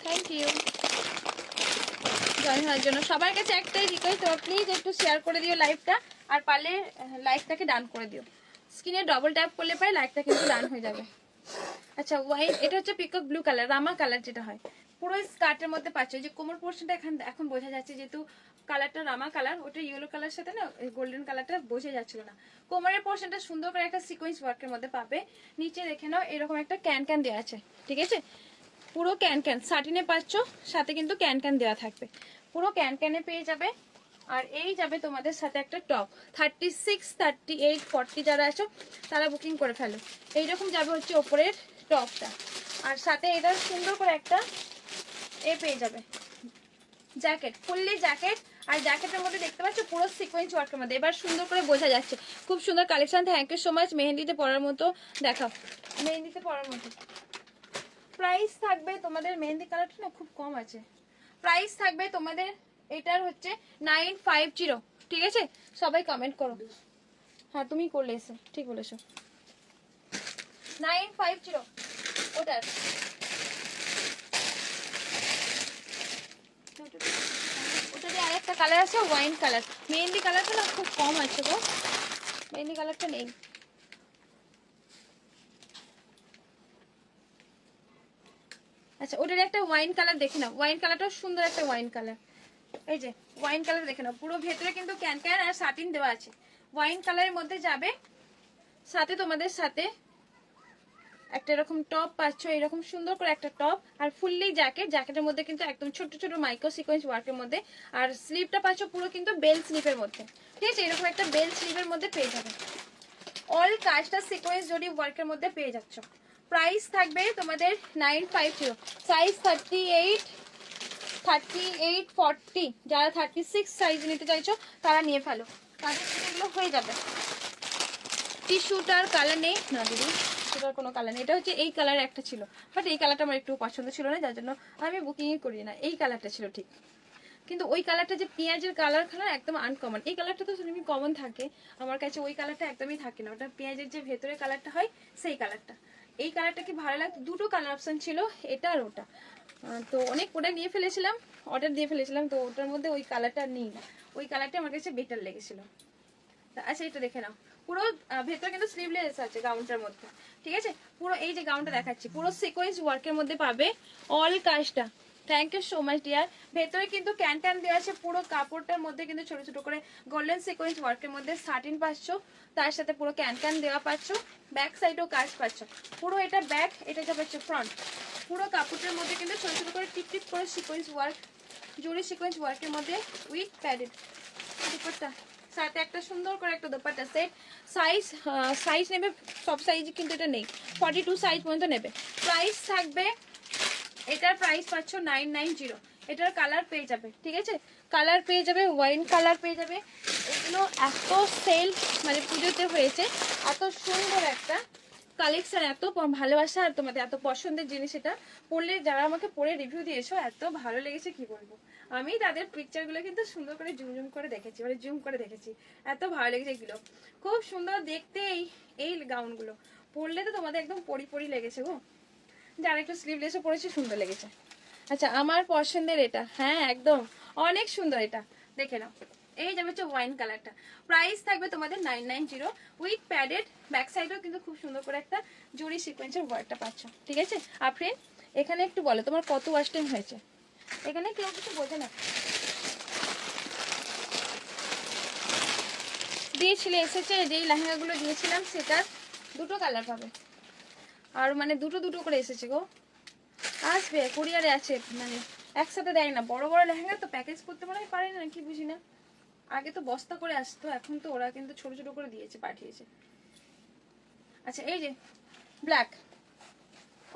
thank you join হওয়ার জন্য। সবার কাছে একটাই রিকোয়েস্ট, তোমরা প্লিজ একটু শেয়ার করে দিও লাইভটা, আর পারলে লাইভটাকে ডান করে দিও, স্ক্রিনে ডবল ট্যাপ করলে পরে লাইভটা কিন্তু ডান হয়ে যাবে। আচ্ছা ওয়াইট, এটা হচ্ছে পিকক ব্লু কালার, রামা কালার যেটা হয়, পুরো স্কার্টের মধ্যে পাচ্ছ। যে কোমর পোর্শনটা এখন বোঝা যাচ্ছে, যেহেতু কালারটা রামা কালার, ওটা ইয়েলো কালার সাথে না গোল্ডেন কালারটা বোঝা যাচ্ছিল না। কোমরের পোর্শনটা সুন্দর করে একটা সিকোয়েন্স ওয়ার্কের মধ্যে পাবে। নিচে দেখে নাও এরকম একটা ক্যান ক্যান দেওয়া আছে, ঠিক আছে, পুরো ক্যান ক্যান সাটিনে পাচ্ছ, সাথে কিন্তু ক্যান ক্যান দেওয়া থাকবে, পুরো ক্যান ক্যানে পেয়ে যাবে। আর এই যাবে তোমাদের সাথে একটা টপ, 36, 38, 40 যারা আছো তারা বুকিং করে ফেলো। এইরকম যাবে হচ্ছে ওপরের টপটা, আর সাথে এটা সুন্দর করে একটা এ পেয়ে যাবে জ্যাকেট, ফুললি জ্যাকেট। আর জ্যাকেটের মধ্যে দেখতে পাচ্ছ পুরো সিকোয়েন্স ওয়ার্কের মধ্যে, এবার সুন্দর করে বোঝা যাচ্ছে, খুব সুন্দর collection. Thank you so much. মেহেন্দিতে পরার মতো দেখাও, মেহেন্দিতে পরার মতো। প্রাইস থাকবে তোমাদের, মেহেন্দি কালারটা না খুব কম আছে, প্রাইস থাকবে তোমাদের এটার হচ্ছে 950, ঠিক আছে। সবাই কমেন্ট করো, হ্যাঁ তুমি করলে এসে ঠিক বলেছো, 950 ওটার। ওটাতে আরেকটা কালার আছে ওয়াইন কালার, মেহেন্দি কালারটা না খুব কম আছে গো, মেহেন্দি কালারটা নেই। আচ্ছা ওটার একটা ওয়াইন কালার দেখে নাও, ওয়াইন কালারটাও সুন্দর একটা ওয়াইন কালার, এই যে ওয়াইন কালার দেখে নাও, পুরো ভেতরে কিন্তু ক্যান ক্যান আর সাটিন দেওয়া আছে। ওয়াইন কালারের মধ্যে যাবে, সাথে তোমাদের সাথে একটা এরকম টপ পাচ্ছ, এরকম সুন্দর করে একটা টপ আর ফুললি জ্যাকেট। জ্যাকেটের মধ্যে কিন্তু একদম ছোট ছোট মাইক্রো সিকোয়েন্স ওয়ার্কের মধ্যে, আর স্লিভটা পাচ্ছ পুরো কিন্তু বেল স্লিভের মধ্যে। ঠিক আছে, এরকম একটা বেল স্লিভের মধ্যে পেয়ে যাবে। অল কাজটা সিকোয়েন্স জড়ি ওয়ার্কের মধ্যে পেয়ে যাচ্ছ। প্রাইস থাকবে তোমাদের 950, সাইজ 38, 40। যারা 36 সাইজ নিতে চাইছো তারা নিয়ে ফেলো, তাদের এগুলো হয়ে যাবে। টিস্যুটার কালার নেই না দিদি, টিস্যুটার কোনো কালার নেই। এটা হচ্ছে এই কালার একটা ছিল, বাট এই কালারটা আমার একটু পছন্দ ছিল না, যার জন্য আমি বুকিংই করি না। এই কালারটা ছিল ঠিক, কিন্তু ওই কালারটা যে পেঁয়াজের কালার একদম আনকমন। এই কালারটা তো এমনি কমন থাকে আমার কাছে, ওই কালারটা একদমই থাকে না। ওটা পেঁয়াজের যে ভেতরে কালারটা হয় সেই কালারটা। এই কালারটা কি ভালো লাগতো, দুটো কালার অপশন ছিল, এটা আর ওটা। তো অনেক প্রোডাক্ট নিয়ে ফেলেছিলাম, অর্ডার দিয়ে ফেলেছিলাম, তো ওটার মধ্যে ওই কালারটা নেই না, ওই কালারটা আমার কাছে বেটার লেগেছিল। আচ্ছা এটা দেখে নাও, পুরো ভেতরে কিন্তু স্লিভলেস আছে গাউনটার মধ্যে। ঠিক আছে, পুরো এই যে গাউনটা দেখাচ্ছি পুরো সিকোয়েন্স ওয়ার্কের মধ্যে পাবে অল কাজটা। Thank you so much dear. ভেতরে কিন্তু ক্যান ট্যান দেওয়া আছে, পুরো কাপড়টার মধ্যে কিন্তু ছোট ছোট করে গোল্ডেন সিকোয়েন্স ওয়ার্কের মধ্যে সাটিন পাচ্ছ, তার সাথে পুরো ক্যান ট্যান দেওয়া পাচ্ছ, ব্যাক সাইডেও কাজ পাচ্ছ। পুরো এটা ব্যাক, এটা যাবে ফ্রন্ট। পুরো কাপড়টার মধ্যে কিন্তু ছোট ছোট করে টিপ টিপ করে সিকোয়েন্স ওয়ার্ক, জুড়ি সিকোয়েন্স ওয়ার্কের মধ্যে উইথ প্যাডেড দুপাট্টা, সাথে একটা সুন্দর করে একটা দোপাট্টা সেট। সাইজ নেবে সব সাইজ, কিন্তু এটা নেই, 42 সাইজ পর্যন্ত নেবে। প্রাইস থাকবে, এটার প্রাইস পাচ্ছ 990। এটার কালার পেয়ে যাবে, ঠিক আছে, কালার পেয়ে যাবে, ওয়াইন কালার পেয়ে যাবে। এগুলো এত সেল মানে পুজোতে হয়েছে, এত সুন্দর একটা কালেকশন, এত ভালোবাসা আর তোমাদের এত পছন্দের জিনিস। এটা পড়লে যারা আমাকে পরে রিভিউ দিয়েছো এত ভালো লেগেছে কি বলবো। আমি তাদের পিকচারগুলো কিন্তু সুন্দর করে জুম করে দেখেছি, মানে জুম করে দেখেছি, এত ভালো লেগেছে। এগুলো খুব সুন্দর দেখতে, এই গাউনগুলো পরলে তো তোমাদের একদম পরি লেগেছে গো। যারা একটু স্লিভলেসও পরেছে সুন্দর লেগেছে। আচ্ছা আমার পছন্দের এটা, হ্যাঁ একদম অনেক সুন্দর, এটা দেখে নাও। এই যাবে হচ্ছে ওয়াইন কালারটা। প্রাইস থাকবে তোমাদের 990 উইথ প্যাডেড। ব্যাক সাইডেও কিন্তু খুব সুন্দর করে একটা জুড়ি সিকোয়েন্সের ওয়ার্কটা পাচ্ছ। ঠিক আছে আফরিন, এখানে একটু বলো তোমার কত ওয়াশ টাইম হয়েছে। এখানে কেউ কিছু বোঝে না, দিয়েছিলে এসেছে, যেই লেহেঙ্গাগুলো দিয়েছিলাম সেটার দুটো কালার পাবে, আর মানে দুটো দুটো করে এসেছে গো। আসবে কুরিয়ারে আছে, মানে একসাথে দেয় না, বড় বড় লেহেঙ্গা তো প্যাকেজ করতে পারে না কি বুঝি না। আগে তো বস্তা করে আসতো, এখন তো ওরা কিন্তু ছোট ছোট করে দিয়েছে, পাঠিয়েছে। আচ্ছা এই যে ব্ল্যাক,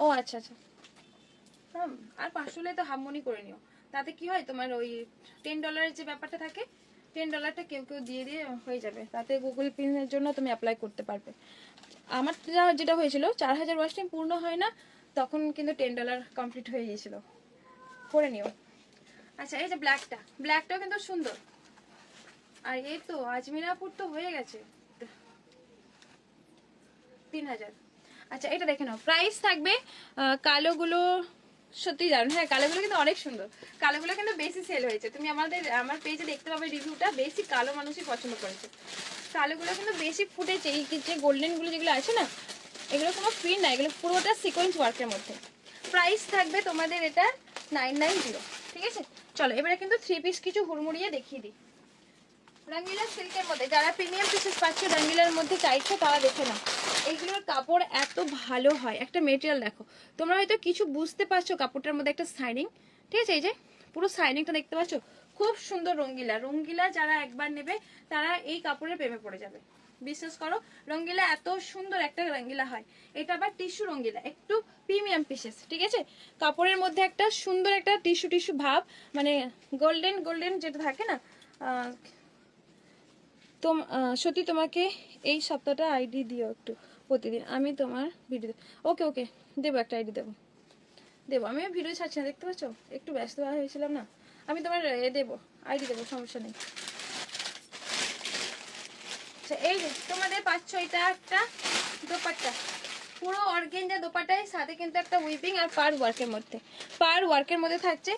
ও আচ্ছা আচ্ছা, হ্যাঁ আর 500 তো হাফমনি করে নিও, তাতে কি হয় তোমার ওই $10 যে ব্যাপারটা থাকে, $10টা কেউ কেউ দিয়ে হয়ে যাবে, তাতে গুগল পিনের জন্য তুমি অ্যাপ্লাই করতে পারবে। আমার যেটা হয়েছিল 4000 ওয়াশ টাইম পূর্ণ হয় না, তখন কিন্তু $10 কমপ্লিট হয়ে গিয়েছিল, করে নিও। আচ্ছা এই যে ব্ল্যাকটাও কিন্তু সুন্দর। আর এই তো আজমিরাপুর তো হয়ে গেছে 3000। আচ্ছা এটা দেখে নাও, প্রাইস থাকবে কালোগুলো সত্যি দারুণ, হ্যাঁ কালোগুলো কিন্তু অনেক সুন্দর, কালোগুলো কিন্তু বেশি সেল হয়েছে। তুমি আমার পেজে দেখতে পাবে রিভিউটা, বেশি কালো মানুষই পছন্দ করেছে, কালোগুলো কিন্তু বেশি ফুটেছে। এই যে গোল্ডেনগুলো যেগুলো আছে না, এগুলো কোনো ফ্রি না, এগুলো পুরোটা সিকোয়েন্স ওয়ার্কের মধ্যে। প্রাইস থাকবে তোমাদের এটা 990। ঠিক আছে চলো এবারে কিন্তু 3 পিস কিছু হুড়মুড়িয়ে দেখিয়ে দিই। রঙ্গিলা সিল্কের মধ্যে যারা প্রিমিয়াম পিসেস পাচ্ছ, রঙ্গিলার মধ্যে চাইছো তারা দেখে নাও। এইগুলোর কাপড় এত ভালো হয়, একটা মেটেরিয়াল দেখো, তোমরা হয়তো কিছু বুঝতে পারছো কাপড়টার মধ্যে একটা শাইনিং। ঠিক আছে এই যে পুরো শাইনিংটা দেখতে পাচ্ছ, খুব সুন্দর। রঙ্গিলা যারা একবার নেবে তারা এই কাপড়ের প্রেমে পড়ে যাবে, বিশ্বাস করো। রঙ্গিলা এত সুন্দর একটা রঙ্গিলা হয়, এটা আবার টিস্যু রঙ্গিলা, একটু প্রিমিয়াম পিসেস। ঠিক আছে কাপড়ের মধ্যে একটা সুন্দর একটা টিস্যু ভাব, মানে গোল্ডেন যেটা থাকে না। তো সত্যি তোমাকে এই সপ্তাহটা আইডি দিও একটু প্রতিদিন, আমি তোমার ভিডিও ওকে দেবো, একটা আইডি দেবো। আমি ভিডিও ছাড়ছি না, দেখতে পাচ্ছ একটু ব্যস্ত হয়েছিলাম না, আমি তোমার দেবো, আইডি দেবো, সমস্যা নেই। আচ্ছা এই যে তোমাদের পাচ্ছ এটা একটা দোপাট্টা, পুরো অর্গেঞ্জা দোপাট্টায়, সাথে কিন্তু একটা উইপিং আর পার ওয়ার্কের মধ্যে থাকছে।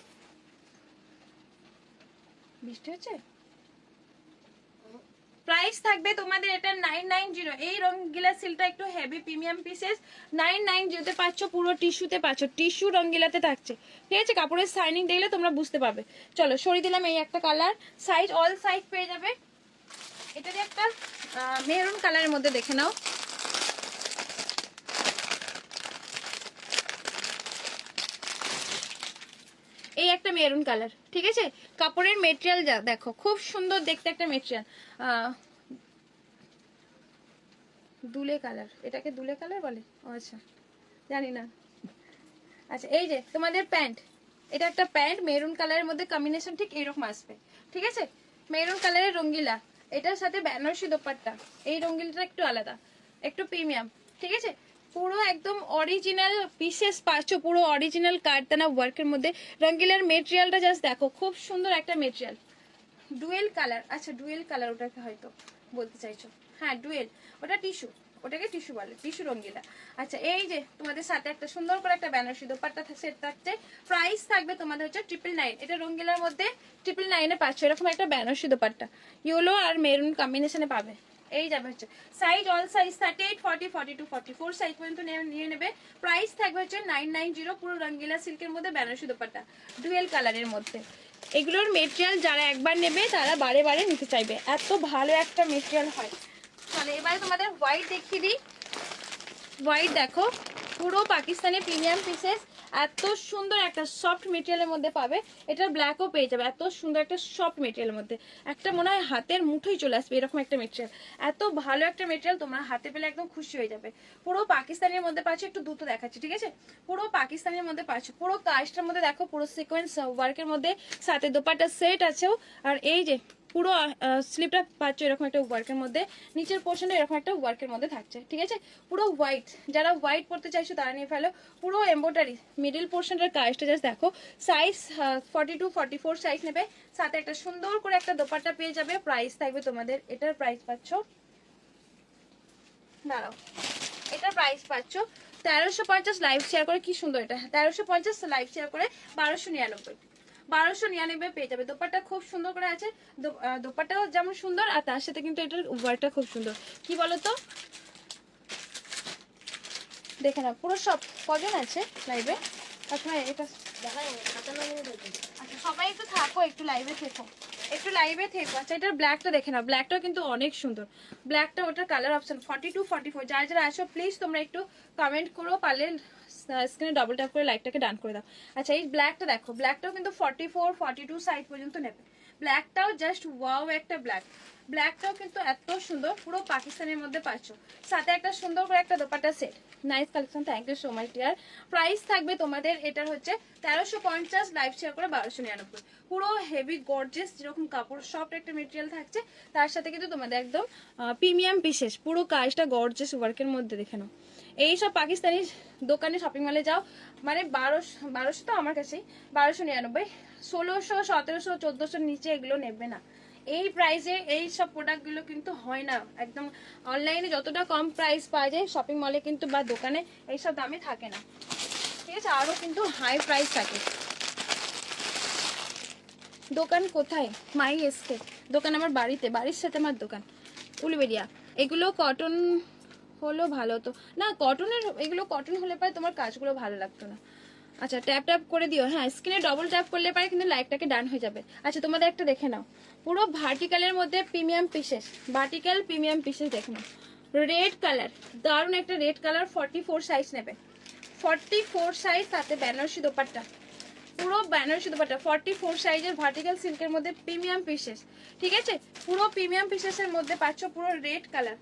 বৃষ্টি হচ্ছে। প্রাইস থাকবে তোমাদের এটা 990। এই রঙ্গিলা সিলটা একটু হেভি প্রিমিয়াম পিসেস, 990 পাচ্ছ, পুরো টিস্যুতে পাচ্ছ, টিস্যু রঙ্গিলাতে থাকছে, ঠিক আছে? কাপড়ের শাইনিং দেখলে তোমরা বুঝতে পারবে। চলো সরিয়ে দিলাম এই একটা কালার, সাইজ অল সাইজ পেয়ে যাবে। এটা যে একটা মেরুন কালারের মধ্যে দেখে নাও, এই একটা মেরুন কালার, ঠিক আছে? কাপড়ের মেটেরিয়াল যা দেখো, খুব সুন্দর দেখতে একটা মেটেরিয়াল। দুলে কালার, এটাকে দুলে কালার বলে? আচ্ছা জানি না। আচ্ছা এই যে তোমাদের প্যান্ট, এটা একটা প্যান্ট মেরুন কালারের মধ্যে কম্বিনেশন ঠিক এরকম আসবে, ঠিক আছে? মেরুন কালারের রঙ্গিলা, এটার সাথে বেনারসি দোপাট্টা, এই রঙ্গিলাটা একটু আলাদা, একটু প্রিমিয়াম, ঠিক আছে? পুরো একদম অরিজিনাল পিসেস পাচ্ছ, পুরো অরিজিনাল কারদানা ওয়ার্কের মধ্যে। রঙ্গিলার মেটেরিয়ালটা জাস্ট দেখো, খুব সুন্দর একটা মেটেরিয়াল, ডুয়েল কালার। আচ্ছা ডুয়েল কালার ওটাকে হয়তো বলতে চাইছো, হ্যাঁ ডুয়েল, ওটা টিস্যু, ওটাকে টিস্যু বলে, টিস্যু রঙ্গিলা। আচ্ছা এই যে তোমাদের সাথে একটা সুন্দর করে একটা বেনারসি দোপাট্টা সেট থাকছে, প্রাইস থাকবে তোমাদের হচ্ছে 999। এটা রঙ্গিলার মধ্যে 999 পাচ্ছ এরকম একটা বেনারসি দোপাট্টা, ইয়েলো আর মেরুন কম্বিনেশনে পাবে। এই যাবে হচ্ছে সাইজ অল সাইজ 38, 40, 42, 44 সাইজ পর্যন্ত নিয়ে নেবে। প্রাইস থাকবে হচ্ছে 990, পুরো রঙ্গিলা সিল্কের মধ্যে বেনারসি দোপাট্টা ডুয়েল কালারের মধ্যে। এগুলোর মেটেরিয়াল যারা একবার নেবে তারা বারে বারে নিতে চাইবে, এত ভালো একটা মেটেরিয়াল হয়। তাহলে এবারে তোমাদের হোয়াইট দেখিয়ে দিই। হোয়াইট দেখো, পুরো পাকিস্তানি প্রিমিয়াম পিসেস, এত সুন্দর একটা সফট মেটেরিয়ালের মধ্যে পাবে। এটা ব্ল্যাকও পেয়ে যাবে, এত সুন্দর একটা সফট মেটেরিয়ালের মধ্যে, একটা মনে হয় হাতের মুঠোই চলে আসবে এরকম একটা মেটেরিয়াল। এত ভালো একটা মেটেরিয়াল, তোমরা হাতে পেলে একদম খুশি হয়ে যাবে। পুরো পাকিস্তানের মধ্যে পাচ্ছ, একটু দ্রুত দেখাচ্ছি, ঠিক আছে? পুরো পাকিস্তানের মধ্যে পাচ্ছ, পুরো কাজটার মধ্যে দেখো, পুরো সিকোয়েন্স ওয়ার্কের মধ্যে, সাথে দোপাট্টা সেট আছেও। আর এই যে পুরো স্লিপটা পাচ্ছ এরকম একটা ওয়ার্কের মধ্যে, নিচের পোর্শনে এরকম একটা ওয়ার্কের মধ্যে থাকছে, ঠিক আছে? পুরো হোয়াইট, যারা হোয়াইট পড়তে চাইছো তারা নিয়ে ফেলো। পুরো এমব্রয়ডারি মিডল পোর্শনের কাজটা জাস্ট দেখো। সাইজ 42, 44 সাইজ নেবে, সাথে একটা সুন্দর করে একটা দোপাট্টা পেয়ে যাবে। প্রাইস থাকবে তোমাদের, এটার প্রাইস পাচ্ছ, দাঁড়াও, এটার প্রাইস পাচ্ছ 1350 লাইভ শেয়ার করে, কি সুন্দর এটা, 1350 লাইভ শেয়ার করে 1299, 1299 পেয়ে যাবে। দোপাট্টা খুব সুন্দর করে আছে, দোপাট্টাও যেমন সুন্দর আর তার সাথে কিন্তু এটার ওয়ার্কটা খুব সুন্দর। কি বলতো, দেখে না পুরো সব কজন আছে লাইভে? আপনার এটা আচ্ছা সবাই একটু থাকো, একটু লাইভে থেকো, একটু লাইভে থেকো। আচ্ছা এটার ব্ল্যাকটা দেখে নাও, ব্ল্যাকটাও কিন্তু অনেক সুন্দর। ব্ল্যাকটা ওটার কালার অপশন 42, 44, যারা যারা আসো প্লিজ তোমরা একটু কমেন্ট করো, পারলে স্ক্রিনে ডবল ট্যাপ করে লাইকটাকে ডান করে দাও। আচ্ছা এই ব্ল্যাকটা দেখো, ব্ল্যাকটাও কিন্তু 44, 42 সাইজ পর্যন্ত নেবে। ব্ল্যাকটাও জাস্ট ওয়াও একটা ব্ল্যাক, ব্ল্যাকটাও কিন্তু এত সুন্দর, পুরো পাকিস্তানের মধ্যে পাচ্ছ, সাথে একটা সুন্দর করে একটা dupatta set. Nice collection, thank you so much dear. Price থাকবে তোমাদের এটার হচ্ছে 1350, লাইভ শেয়ার করে 1299। পুরো হেভি গর্জিয়াস যেরকম কাপড় সফট একটা মেটেরিয়াল থাকছে, তার সাথে কিন্তু তোমাদের একদম প্রিমিয়াম পিসেস, পুরো কাজটা গর্জিয়াস ওয়ার্কের মধ্যে দেখে নাও। এইসব পাকিস্তানি দোকানে শপিং মলে যাও, মানে 1200 তো আমার কাছেই, 1299, 1600, 1700, 1400 নিচে এগুলো নেবে না। এই প্রাইসে এই সব প্রোডাক্টগুলো কিন্তু হয় না একদম। অনলাইনে যতটা কম প্রাইস পাওয়া যায় শপিং মলে কিন্তু বা দোকানে এইসব দামে থাকে না, ঠিক আছে? আরও কিন্তু হাই প্রাইস থাকে। দোকান কোথায়? মাই এসকে দোকান আমার বাড়িতে, বাড়ির সাথে আমার দোকান উলুবেড়িয়া। এগুলো কটন হলো ভালো তো না, কটনের এগুলো কটন হলে পরে তোমার কাজগুলো ভালো লাগতো না। আচ্ছা ট্যাপ ট্যাপ করে দিও, হ্যাঁ স্ক্রিনে ডবল ট্যাপ করলে পরে কিন্তু লাইকটাকে ডান হয়ে যাবে। আচ্ছা তোমাদের একটা দেখে নাও, পুরো ভার্টিক্যালের মধ্যে premium pieces, vertical premium pieces দেখে নাও, রেড কালার, দারুণ একটা রেড কালার, 44 সাইজ নেবে, 44 সাইজ, সাথে বেনারসি দোপাট্টা, পুরো বেনারসি দোপাট্টা 44 সাইজের ভার্টিক্যাল সিল্কের মধ্যে প্রিমিয়াম পিসেস, ঠিক আছে? পুরো প্রিমিয়াম পিসেসের মধ্যে পাচ্ছ পুরো রেড কালার।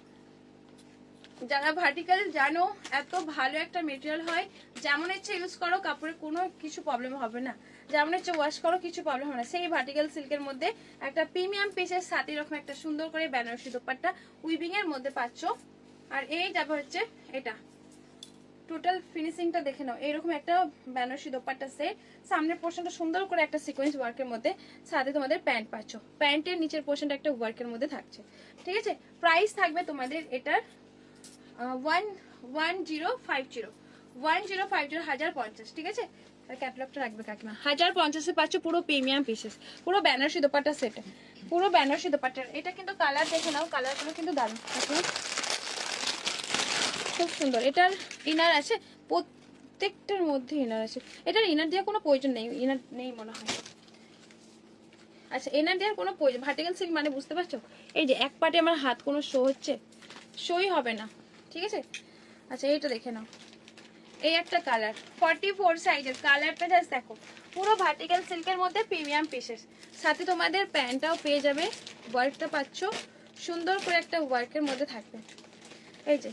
যারা ভার্টিক্যাল জানো এত ভালো একটা মেটেরিয়াল হয়, যেমন ইচ্ছে ইউজ করো, কাপড়ে কোনো কিছু প্রবলেম হবে না, যেমন ইচ্ছে ওয়াশ করো কিছু প্রবলেম হবে না। সেই ভার্টিক্যাল সিল্কের মধ্যে একটা প্রিমিয়াম পিসের সাথে এরকম একটা সুন্দর করে বেনারসি দোপাট্টা উইভিং এর মধ্যে পাচ্ছ। আর এই যাবে হচ্ছে এটা, টোটাল ফিনিশিংটা দেখে নাও, এরকম একটা বেনারসি দোপাট্টা সেট, সামনের পোর্শনটা সুন্দর করে একটা সিকোয়েন্স ওয়ার্কের মধ্যে, সাথে তোমাদের প্যান্ট পাচ্ছ, প্যান্টের নিচের পোর্শনটা একটা ওয়ার্কের মধ্যে থাকছে, ঠিক আছে? প্রাইস থাকবে তোমাদের এটার 1050, 1050 1050, ঠিক আছে? আর ক্যাটালগটা রাখবে কাকিমা। 1050 পাচ্ছ পুরো প্রিমিয়াম পিসেস, পুরো বেনারসি দোপাট্টা সেট, পুরো বেনারসি দোপাট্টা। এটা কিন্তু কালার দেখে নাও, কালারগুলো কিন্তু দারুণ, খুব সুন্দর। এটার ইনার আছে, প্রত্যেকটার মধ্যে ইনার আছে। এটার ইনার দেওয়ার কোনো প্রয়োজন নেই, ইনার নেই মনে হয়। আচ্ছা, ইনার দেওয়ার কোনো প্রয়োজন, ভার্টিক্যাল সিল্ক মানে বুঝতে পারছো? এই যে এক পাটে আমার হাত কোনো শো হচ্ছে, শোই হবে না, ঠিক আছে? আচ্ছা, এইটা দেখে নাও, এই একটা কালার 44 সাইজের, কালারটা জাস্ট দেখো, পুরো ভার্টিক্যাল সিল্কের মধ্যে প্রিমিয়াম পিসেস। সাথে তোমাদের প্যান্টটাও পেয়ে যাবে, ওয়ার্কটা পাচ্ছ, সুন্দর করে একটা ওয়ার্কের মধ্যে থাকবে। এই যে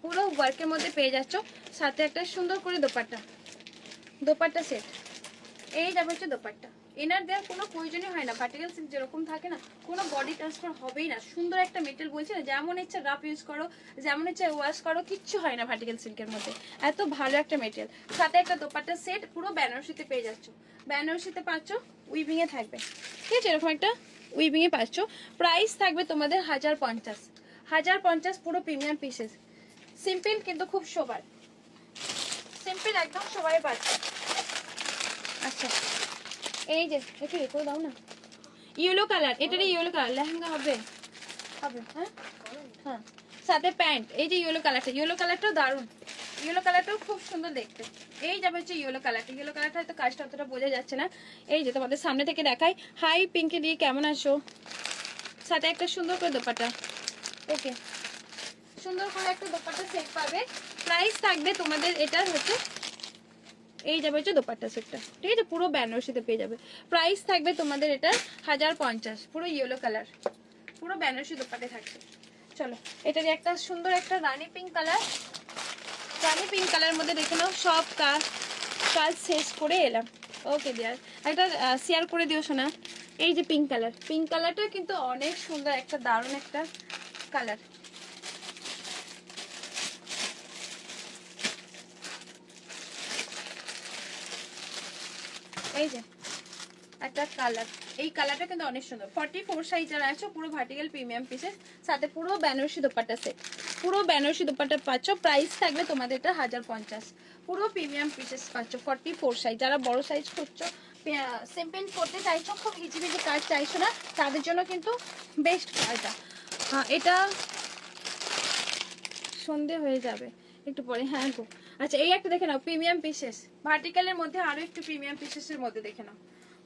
পুরো ওয়ার্কের মধ্যে পেয়ে যাচ্ছ, সাথে একটা সুন্দর করে দোপাট্টা, দোপাট্টা সেট। এই যাবে হচ্ছে দোপাট্টা। এনার দেওয়ার কোনো প্রয়োজনই হয় না, ভার্টিক্যাল সিল্ক যেরকম থাকে না, কোনো বডি ট্রান্সফার হবেই না। সুন্দর একটা মেটেরিয়াল, বলছি না, যেমন ইচ্ছা রাফ ইউজ করো, যেমন ইচ্ছা ওয়াশ করো, কিচ্ছু হয় না ভার্টিক্যাল সিল্কের মধ্যে। এত ভালো একটা মেটেরিয়াল, সাথে একটা দোপাট্টা সেট, পুরো বেনারসিতে পেয়ে যাচ্ছ। বেনারসিতে পাচ্ছ, উইভিং এ থাকবে, ঠিক আছে? এরকম একটা উইভিং এ পাচ্ছ। প্রাইস থাকবে তোমাদের 1050, 1050, পুরো প্রিমিয়াম পিসেস। সিম্পল কিন্তু খুব সোবার, সিম্পল একদম সবাই পাচ্ছে। আচ্ছা, এই যে একটু রেখে দাও না, ইয়েলো কালার, এটারই ইয়েলো কালার লেহেঙ্গা হবে, হবে, হ্যাঁ হ্যাঁ, সাথে প্যান্ট। এই যে ইয়েলো কালারটা, ইয়েলো কালারটাও দারুণ, ইয়েলো কালারটাও খুব সুন্দর দেখতে। এই যাবে হচ্ছে ইয়েলো কালারটা, ইয়েলো কালারটা হয়তো কাজটা অতটা বোঝা যাচ্ছে না। এই যে তোমাদের সামনে থেকে দেখাই, হাই পিঙ্কে দিয়ে কেমন আছো, সাথে একটা সুন্দর করে দোপাট্টা, ওকে, সুন্দর করে একটা দোপাট্টা সেট পাবে। প্রাইস থাকবে তোমাদের এটার হচ্ছে, এই যাবে হচ্ছে দোপাট্টা সেটটা, ঠিক আছে? পুরো বেনারসিতে পেয়ে যাবে। প্রাইস থাকবে তোমাদের এটার 1050, পুরো ইয়েলো কালার, পুরো বেনারসি দোপাট্টা থাকছে। চলো, এটারই একটা সুন্দর একটা রানী পিঙ্ক কালার, রানী পিঙ্ক কালারের মধ্যে দেখে নাও, সব কাজ শেষ করে এলাম। ওকে ডিয়ার, একটা শেয়ার করে দিও শোনা। এই যে পিঙ্ক কালার, পিঙ্ক কালারটা কিন্তু অনেক সুন্দর, একটা দারুণ একটা কালার। এই যে একটা কালার, এই কালারটা কিন্তু অনেক সুন্দর। 44 সাইজ যারা আছে, পুরো ভার্টিক্যাল প্রিমিয়াম পিসেস, সাথে পুরো বেনারসি দোপাট্টা সেট, পুরো বেনারসি দোপাট্টা পাচ্ছ। প্রাইস থাকবে তোমাদের এটা 1050, পুরো প্রিমিয়াম পিসেস পাচ্ছ। 44 সাইজ, যারা বড় সাইজ খুঁজছো, সিম্পল করতে চাইছো, খুব হিজিবিজি কাজ চাইছো না, তাদের জন্য কিন্তু বেস্ট এটা। হ্যাঁ, এটা সন্ধে হয়ে যাবে একটু পরে, হ্যাঁ গো। আচ্ছা, এই একটা দেখে নাও, প্রিমিয়াম পিসেস, ভার্টিক্যালের মধ্যে আরো একটু প্রিমিয়াম পিসেসের মধ্যে দেখে নাও,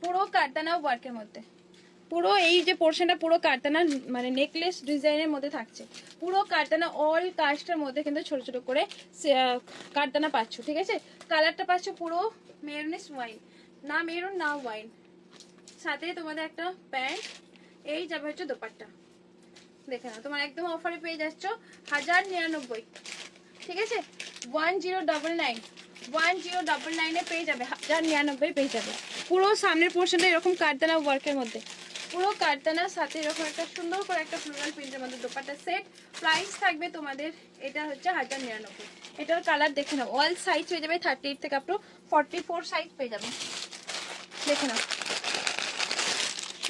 পুরো কারদানা ওয়ার্কের মধ্যে, পুরো এই যে পোর্শনটা পুরো কারদানা, মানে নেকলেস ডিজাইনের মধ্যে থাকছে, পুরো কারদানা অল কাস্টের মধ্যে কিন্তু ছোট ছোট করে কারদানা পাচ্ছ, ঠিক আছে? কালারটা পাচ্ছ পুরো মেরুনিশ ওয়াইন, না মেরুন না ওয়াইন, সাথে তোমাদের একটা প্যান্ট। এই যাবে হচ্ছে দোপাট্টা, দেখে নাও, তোমার একদম অফারে পেয়ে যাচ্ছ 1099, ঠিক আছে? 1099 পেয়ে যাবে, 1099 পেয়ে যাবে। পুরো সামনের পোর্শনটা এরকম কারদানা ওয়ার্কের মধ্যে, পুরো কারদানার সাথে এরকম একটা সুন্দর করে একটা ফ্লোরাল প্রিন্টের মধ্যে দোপাট্টা সেট। প্রাইস থাকবে তোমাদের এটা হচ্ছে 1099। এটার কালার দেখে নাও, অল সাইজ হয়ে যাবে 38 থেকে আপ টু 44 সাইজ পেয়ে যাবে, দেখে নাও।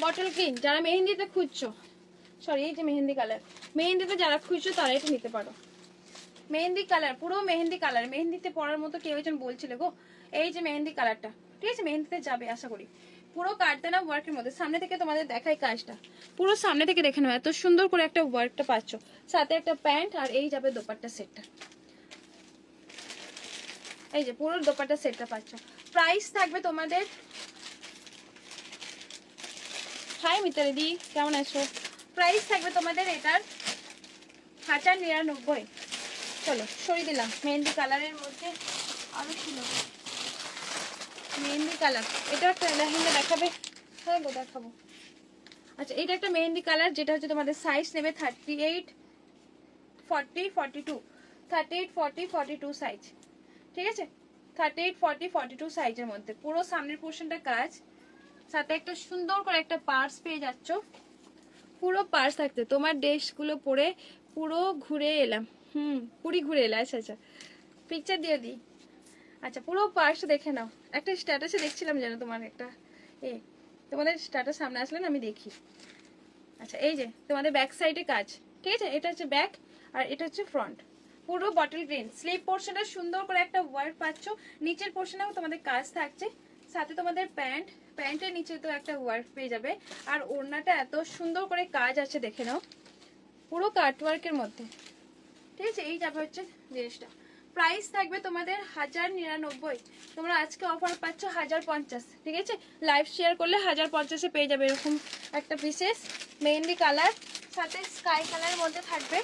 বটল গ্রিন, যারা মেহেন্দিতে খুঁজছো, সরি এই যে মেহেন্দি কালার, মেহেন্দিতে যারা খুঁজছো তারা এটা নিতে পারো। মেহেন্দি কালার, পুরো মেহেন্দি কালার, মেহেন্দিতে পরার মতো কেউ একজন বলছিল গো। এই যে মেহেন্দি কালারটা, ঠিক আছে? মেহেন্দিতে যাবে আশা করি, পুরো কারদানা ওয়ার্কের মধ্যে। সামনে থেকে তোমাদের দেখাই কাজটা, পুরো সামনে থেকে দেখে নাও, এত সুন্দর করে একটা ওয়ার্কটা পাচ্ছ, সাথে একটা প্যান্ট, আর এই যাবে দোপাট্টা সেটটা, এই যে পুরো দোপাট্টা সেটটা পাচ্ছ। প্রাইস থাকবে তোমাদের, হাই মিতালি দি কেমন আছো? প্রাইস থাকবে তোমাদের এটার 1099। চলো সরিয়ে দিলাম, মেহেন্দি কালারের মধ্যে আরো ছিল মেহেন্দি কালার, এটা একটা লেহেঙ্গা দেখাবে, হ্যাঁ গো দেখাবো। আচ্ছা, এটা একটা মেহেন্দি কালার, যেটা হচ্ছে তোমাদের সাইজ নেবে 38 40 42, 38 40 42 সাইজ, ঠিক আছে? 38 40 42 সাইজের মধ্যে, পুরো সামনের পোর্শনটা কাজ, সাথে একটা সুন্দর করে একটা পার্স পেয়ে যাচ্ছ, পুরো পার্স থাকতে। তোমার ড্রেসগুলো পরে পুরো ঘুরে এলাম, পুরি ঘুরে এলাম। আচ্ছা আচ্ছা, পিকচার দিয়ে দিই। আচ্ছা, পুরো পার্স দেখে নাও, একটা স্ট্যাটাসে দেখছিলাম যেন তোমার একটা, তোমাদের স্ট্যাটাস সামনে আসলে না আমি দেখি। আচ্ছা, এই যে তোমাদের ব্যাক সাইডে কাজ, ঠিক আছে? এটা হচ্ছে ব্যাক আর এটা হচ্ছে ফ্রন্ট, পুরো বটল গ্রিন, স্লিভ পোর্শনটা সুন্দর করে একটা ওয়ার্ক পাচ্ছ, নিচের পোর্শনেও তোমাদের কাজ থাকছে, সাথে তোমাদের প্যান্টের নিচে তো একটা ওয়ার্ক পেয়ে যাবে, আর ওড়নাটা এত সুন্দর করে কাজ আছে দেখে নাও, পুরো কাটওয়ার্কের মধ্যে। ঠিক আছে, এই যাবে হচ্ছে জিনিসটা। প্রাইস থাকবে তোমাদের 1099, তোমরা আজকে অফার পাচ্ছ 1050। ঠিক আছে, লাইভ শেয়ার করলে 1050-এ পেয়ে যাবে এরকম একটা বিশেষ মেহেন্দি কালার, সাথে স্কাই কালারের মধ্যে থাকবে,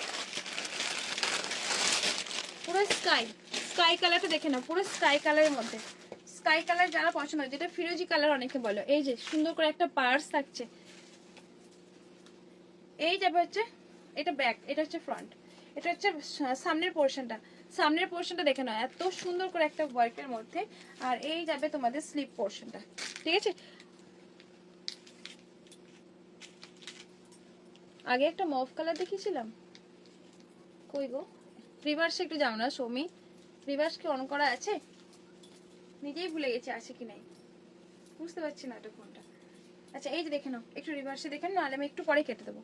পুরো স্কাই কালারটা দেখে নাও, পুরো স্কাই কালারের মধ্যে। স্কাই কালার যারা পছন্দ হয়, যেটা ফিরোজি কালার অনেকে বলো, এই যে সুন্দর করে একটা পার্স থাকছে। এই যাবে হচ্ছে এটা ব্যাক, এটা হচ্ছে ফ্রন্ট, এটা হচ্ছে সামনের পোর্শনটা দেখে নাও, এত সুন্দর করে একটা ওয়ার্কের মধ্যে। আর এই যাবে তোমাদের স্লিপ পোর্শনটা। ঠিক আছে, আগে একটা মভ কালার দেখিয়েছিলাম, কই গো, রিভার্সে একটু যাও না সৌমি, রিভার্স কি অন করা আছে? নিজেই ভুলে গেছি আছে কি নাই, বুঝতে পারছি না এটা কোনটা। আচ্ছা এই যে দেখে নাও, একটু রিভার্সে দেখে নাও, নাহলে আমি একটু পরে কেটে দেবো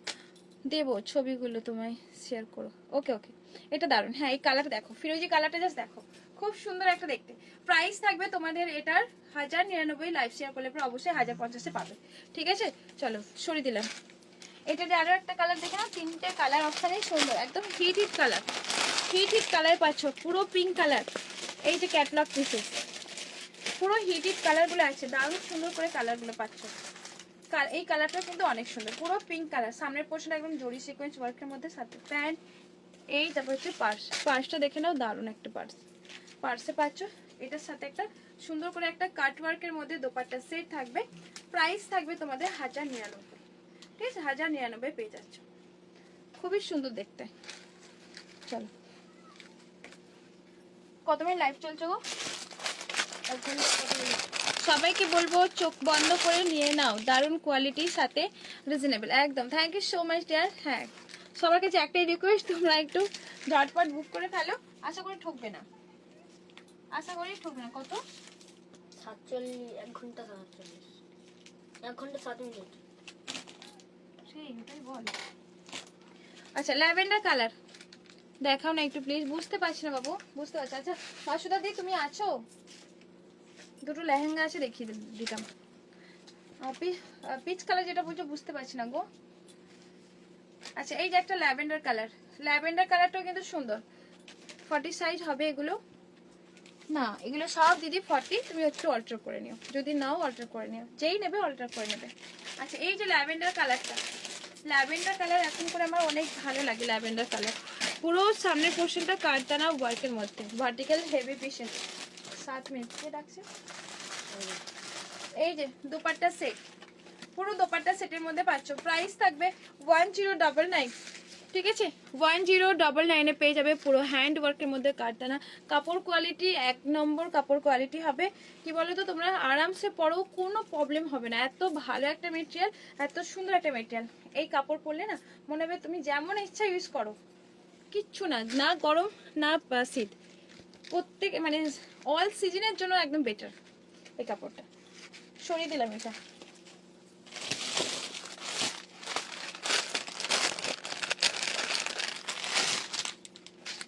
ছবিগুলো তোমায় শেয়ার করো। ওকে ওকে, এটা দারুণ। হ্যাঁ এই কালারটা দেখো, ফিরোজি কালারটা জাস্ট দেখো, খুব সুন্দর একটা দেখতে। প্রাইস থাকবে তোমাদের এটার 1099, লাইভ শেয়ার করলে পরে অবশ্যই 1050-এ পাবে। ঠিক আছে, চলো সরিয়ে দিলাম। এটাতে আরো একটা কালার দেখে নাও, তিনটে কালার অপশানেই সুন্দর, একদম হিট কালার পাচ্ছ, পুরো পিঙ্ক কালার। এই যে ক্যাটলগ পিসেস, পুরো হিট কালারগুলো আছে, দারুণ সুন্দর করে কালারগুলো পাচ্ছ। এই কালারটা কিন্তু অনেক সুন্দর, পুরো পিঙ্ক কালার, সামনের পোর্শন একদম জরি সিকোয়েন্স ওয়ার্কের মধ্যে, সাথে প্যান্ট। এই তারপর হচ্ছে পার্সটা দেখে নাও, দারুণ একটা পার্সে পাচ্ছ। এটার সাথে একটা সুন্দর করে একটা কাট ওয়ার্কের মধ্যে দোপাট্টা সেট থাকবে। প্রাইস থাকবে তোমাদের 1099। ঠিক আছে, 1099 পেয়ে যাচ্ছ, খুবই সুন্দর দেখতে। চলো, কত মিনিট লাইভ চলছে গো? সবাইকে বলবো চোখ বন্ধ করে নিয়ে নাও, দারুণ কোয়ালিটির সাথে রিজনেবল একদম। Thank you so much dear. হ্যাঁ সবার কাছে একটাই রিকোয়েস্ট, তোমরা একটু ঝটপট বুক করে ফেলো, আশা করি ঠকবে না, কত 47, 1 ঘন্টা 47, 1 ঘন্টা 7 মিনিট। সেইটাই বল। আচ্ছা ল্যাভেন্ডার কালার দেখাও না একটু প্লিজ, বুঝতে পারছি না বাবু, বুঝতে পারছি। আচ্ছা মাসুদা দি তুমি আছো? দুটো লেহেঙ্গা আছে দেখিয়ে দিতাম। পিচ কালার যেটা বলছো বুঝতে পারছি না গো। আচ্ছা এই যে একটা ল্যাভেন্ডার কালারটাও কিন্তু সুন্দর, 40 সাইজ হবে এগুলো না, এগুলো সব দিদি 40, তুমি একটু অল্টার করে নিও, যদি নাও অল্টার করে নিও, যেই নেবে অল্টার করে নেবে। আচ্ছা এই যে ল্যাভেন্ডার কালার এখন করে আমার অনেক ভালো লাগে। ল্যাভেন্ডার কালার, পুরো সামনের পোর্শনটা কাটদানা ওয়ার্কের মধ্যে, ভার্টিক্যাল হেভি পিসেস। 7 মিনিট কে ডাকছে। এই যে দুপাট্টা সেট, পুরো দোপাট্টা সেটের মধ্যে পাচ্ছ। প্রাইস থাকবে 1099। ঠিক আছে, 1099-এ পেয়ে যাবে, পুরো হ্যান্ড ওয়ার্কের মধ্যে কাটদানা। কাপড় কোয়ালিটি 1 নম্বর কাপড় কোয়ালিটি হবে, কি বলো তো, তোমরা আরামসে পরো, কোনো প্রবলেম হবে না। এত ভালো একটা মেটেরিয়াল, এত সুন্দর একটা মেটেরিয়াল, এই কাপড় পরলে না মনে হবে তুমি যেমন ইচ্ছা ইউজ করো, কিচ্ছু না, না গরম না শীত, প্রত্যেক মানে অল সিজনের জন্য একদম বেটার এই কাপড়টা। সরিয়ে দিলাম এটা।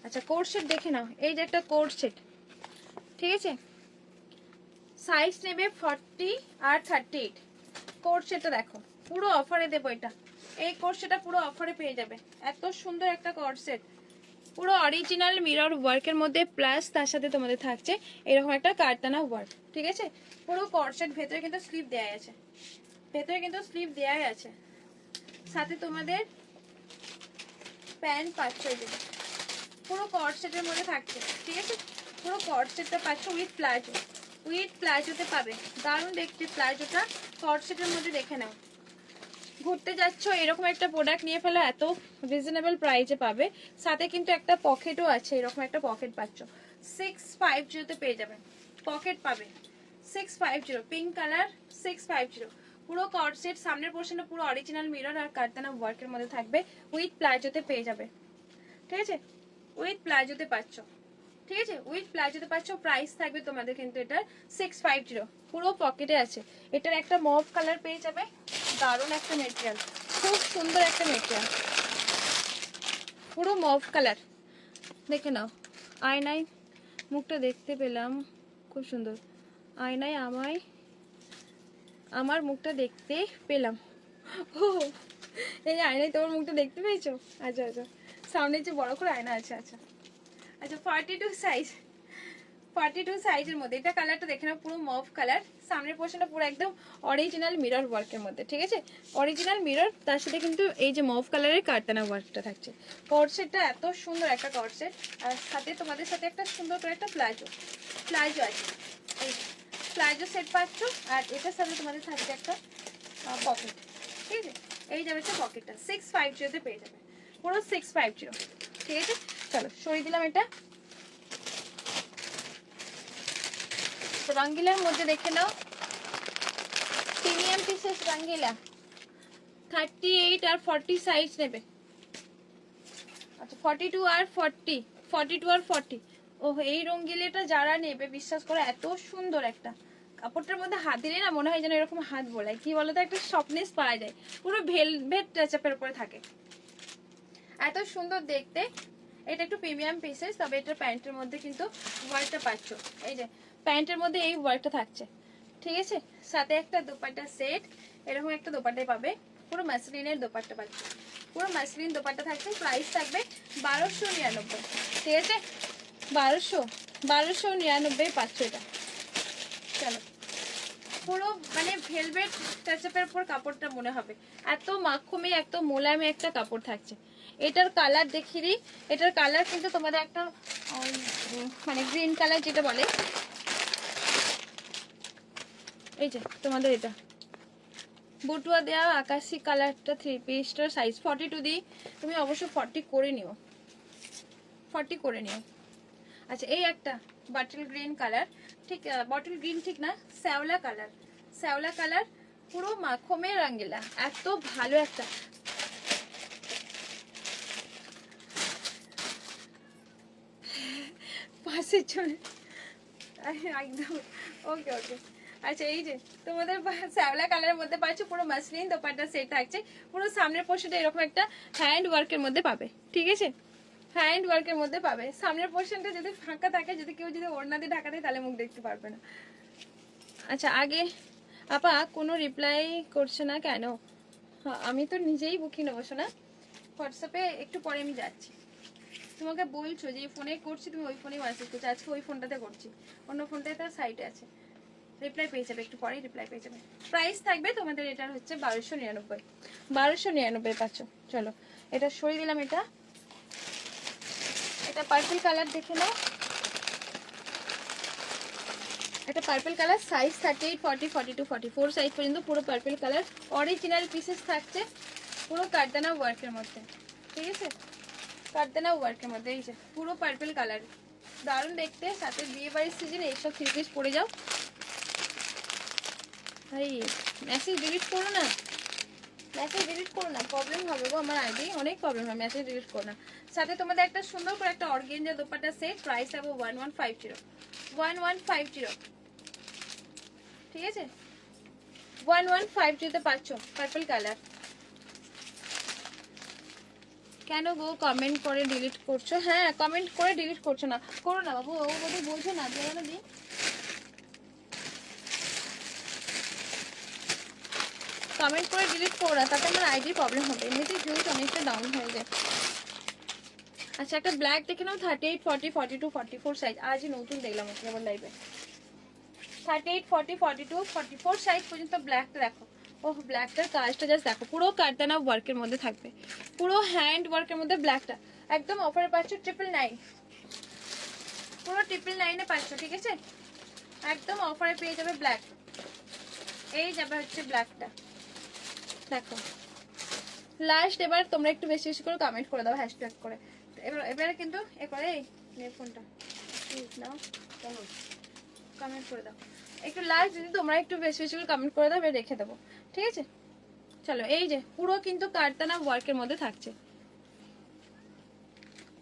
আচ্ছা কোট সেট দেখে নাও, এই যে একটা কোট সেট। ঠিক আছে, সাইজ নেবে 40 আর 38। কোট সেটটা দেখো, পুরো অফারে দেবো এটা, এই কোট সেটটা পুরো অফারে পেয়ে যাবে। এত সুন্দর একটা কোট সেট, পুরো অরিজিনাল মিরর ওয়ার্কের মধ্যে, প্লাস তার সাথে তোমাদের থাকছে এরকম একটা কারদানা ওয়ার্ক। ঠিক আছে, পুরো কোট সেট, ভেতরে কিন্তু স্লিভ দেওয়াই আছে, সাথে তোমাদের প্যান্ট পাচ্ছ, পুরো কট সেটের মধ্যে থাকছে। ঠিক আছে, পুরো কট সেটটা পাচ্ছ উইথ প্লাজোতে পাবে, দারুণ দেখতে প্লাজোটা কট সেটের মধ্যে। দেখে নাও, ঘুরতে যাচ্ছ এরকম একটা প্রোডাক্ট নিয়ে ফেলো, এত রিজনেবল প্রাইসে পাবে, সাথে কিন্তু একটা পকেটও আছে, এরকম একটা পকেট পাচ্ছ 650-তে পেয়ে যাবেন, পকেট পাবে 650, পিঙ্ক কালার 650, পুরো কট সেট, সামনের পোর্শনে পুরো অরিজিনাল মিরর আর কারদানা ওয়ার্কের মধ্যে থাকবে, উইথ প্লাজোতে পেয়ে যাবে। ঠিক আছে, উইথ প্লাজোতে পাচ্ছ। ঠিক আছে, উইথ প্লাজোতে পাচ্ছ। প্রাইস থাকবে তোমাদের কিন্তু এটার 650, পুরো পকেটে আছে। এটার একটা মভ কালার পেয়ে যাবে, দারুণ একটা মেটেরিয়াল, খুব সুন্দর একটা মেটেরিয়াল, পুরো মভ কালার, দেখে নাও, আয়নায় মুখটা দেখতে পেলাম, খুব সুন্দর। আয়নায় আমার মুখটা দেখতে পেলাম। ও এই আয়নায় তোমার মুখটা দেখতে পেয়েছো? আচ্ছা আচ্ছা, সামনে যে বড় করে আয়না আছে। আচ্ছা আচ্ছা, 42 সাইজ, 42 সাইজের মধ্যে। এটা কালারটা দেখে নাও, পুরো মভ কালার। সামনের পোর্শনটা পুরো একদম অরিজিনাল মিরর ওয়ার্কের মধ্যে, ঠিক আছে? অরিজিনাল মিরর, তার সাথে কিন্তু এই যে মভ কালারের কারদানা ওয়ার্কটা থাকছে। কর্সেটটা এত সুন্দর একটা কর্সেট, আর সাথে তোমাদের সাথে একটা সুন্দর করে একটা প্লাজো আছে। এই প্লাজো সেট পাচ্ছ, আর এটার সাথে তোমাদের থাকছে একটা পকেট, ঠিক আছে? এই যাবে হচ্ছে পকেটটা, 650 পেয়ে যাবে, পুরো 650, ঠিক আছে? চলো সরিয়ে দিলাম এটা। রঙ্গিলার মধ্যে দেখে নাও, প্রিমিয়াম পিসেস রঙ্গিলা, 38 আর 40 সাইজ নেবে। আচ্ছা 42 আর 40। ওহ, এই রঙ্গিলাটা যারা নেবে বিশ্বাস করে, এত সুন্দর একটা কাপড়টার মধ্যে হাত দিলে না মনে হয় যেন এরকম হাত বোলায়, কি বলতো, একটা সফটনেস পাওয়া যায়, পুরো ভেলভেট টাচআপের উপরে থাকে, এত সুন্দর দেখতে। এটা একটু প্রিমিয়াম পিসেস, তবে এটা প্যান্টের মধ্যে কিন্তু ওয়ার্কটা পাচ্ছ, এই যে প্যান্টের মধ্যে এই ওয়ার্কটা থাকছে, ঠিক আছে? সাথে একটা দোপাট্টা সেট, এরকম একটা দোপাট্টাই পাবে, পুরো মাসলিনের দোপাট্টা পাচ্ছ, পুরো মাসলিন দোপাট্টা থাকছে। প্রাইস থাকবে 1299, ঠিক আছে? 1299 পাচ্ছ এটা। চলো, পুরো মানে ভেলভেট টাচআপের উপর কাপড়টা মনে হবে, এত মাখুমে, এত মোলায়েমে একটা কাপড় থাকছে। এটার কালার দেখিয়ে দিই, এটার কালার কিন্তু তোমাদের একটা মানে গ্রিন কালার যেটা বলে, এই যে তোমাদের এটা বটুয়া দেওয়া আকাশি কালারটা, 3 পিসটার সাইজ 42 দিই, তুমি অবশ্য 40 করে নিও, 40 করে নিও। আচ্ছা এই একটা বটল গ্রিন কালার, ঠিক বটল গ্রিন ঠিক না, শ্যাওলা কালার, পুরো মাখমে রঙ্গিলা, এত ভালো একটা, পাশে চলে একদম, ওকে ওকে। আচ্ছা এই যে তোমাদের শ্যাওলা কালারের মধ্যে পাচ্ছ, পুরো মাসলিন দোপাট্টা সেট থাকছে, পুরো সামনের পোর্শনটা এরকম একটা হ্যান্ড ওয়ার্কের মধ্যে পাবে, ঠিক আছে? হ্যান্ড ওয়ার্কের মধ্যে পাবে। সামনের পোর্শনটা যদি ফাঁকা থাকে, যদি কেউ যদি ওড়না দিয়ে ঢাকা দেয়, তাহলে মুখ দেখতে পারবে না। আচ্ছা আগে আপা কোনো রিপ্লাই করছে না কেন? আমি তো নিজেই বুকিং নেবো না, হোয়াটসঅ্যাপে একটু পরে আমি যাচ্ছি। তোমাকে বলছো যে ফোনে করছি, তুমি ওই ফোনেই মেসেজ করছো, আজকে ওই ফোনটাতে করছি, অন্য ফোনটাতে তার সাইটে আছে, রিপ্লাই পেয়ে যাবে, একটু পরেই রিপ্লাই পেয়ে যাবে। প্রাইস থাকবে তোমাদের এটার হচ্ছে 1299 পাচ্ছ। চলো এটা সরিয়ে দিলাম। এটা পার্পল কালার দেখে নাও, এটা পার্পল কালার, সাইজ 38, 40, 42, 44 সাইজ পর্যন্ত, পুরো পার্পল কালার, অরিজিনাল পিসেস থাকছে, পুরো কারদানা ওয়ার্কের মধ্যে, ঠিক আছে? কারদানা ওয়ার্কের মধ্যে, এই যে পুরো পার্পল কালার, দারুণ দেখতে। সাথে বিয়ে বাড়ির সিজনে এইসব 3 পিস পরে যাও। ভাই মেসেজ ডিলিট করো না, প্রবলেম হবে গো, আমার আইডি অনেক প্রবলেম হয়, মেসেজ ডিলিট করো না। সাথে তোমাদের একটা সুন্দর করে একটা অর্গানজা দোপাট্টা সেট, প্রাইস হবে 1150, ঠিক আছে? 1150 তে পাচ্ছ পার্পল কালার। কেন গো কমেন্ট করে ডিলিট করছো? হ্যাঁ কমেন্ট করে ডিলিট করছো না, করো না বাবু, ও বোধ বোঝো না, দিয়ে দিই। কমেন্ট করে ডিলিট করো না, তাতে আমার আইডি প্রবলেম হবে, এমনিতেই ভিউজ অনেকটা ডাউন হয়ে যায়। আচ্ছা একটা ব্ল্যাক দেখে নাও, 38, 40, 42, 44 সাইজ, আজই নতুন দেখলাম ওকে আবার লাইভে। 38, 40, 42, 44 সাইজ পর্যন্ত ব্ল্যাকটা দেখো। ওহ ব্ল্যাকটার কাজটা জাস্ট দেখো, পুরো কারদানা ওয়ার্কের মধ্যে থাকবে, পুরো হ্যান্ড ওয়ার্কের মধ্যে ব্ল্যাকটা একদম অফারে পাচ্ছ 999, পুরো 999 পাচ্ছ, ঠিক আছে? একদম অফারে পেয়ে যাবে ব্ল্যাক। এই যাবে হচ্ছে ব্ল্যাকটা, দেখো লাস্ট। এবার তোমরা একটু বেশি বেশি করে কমেন্ট করে দাও হ্যাশট্যাগ করে। এবারে কিন্তু এবারে এই ফোনটা নাও, কমেন্ট করে দাও একটু, লাস্ট যদি তোমরা একটু বেশি বেশি করে কমেন্ট করে দাও, এবার রেখে দেবো, ঠিক আছে? চলো এই যে পুরো কিন্তু কারদানা ওয়ার্কের মধ্যে থাকছে,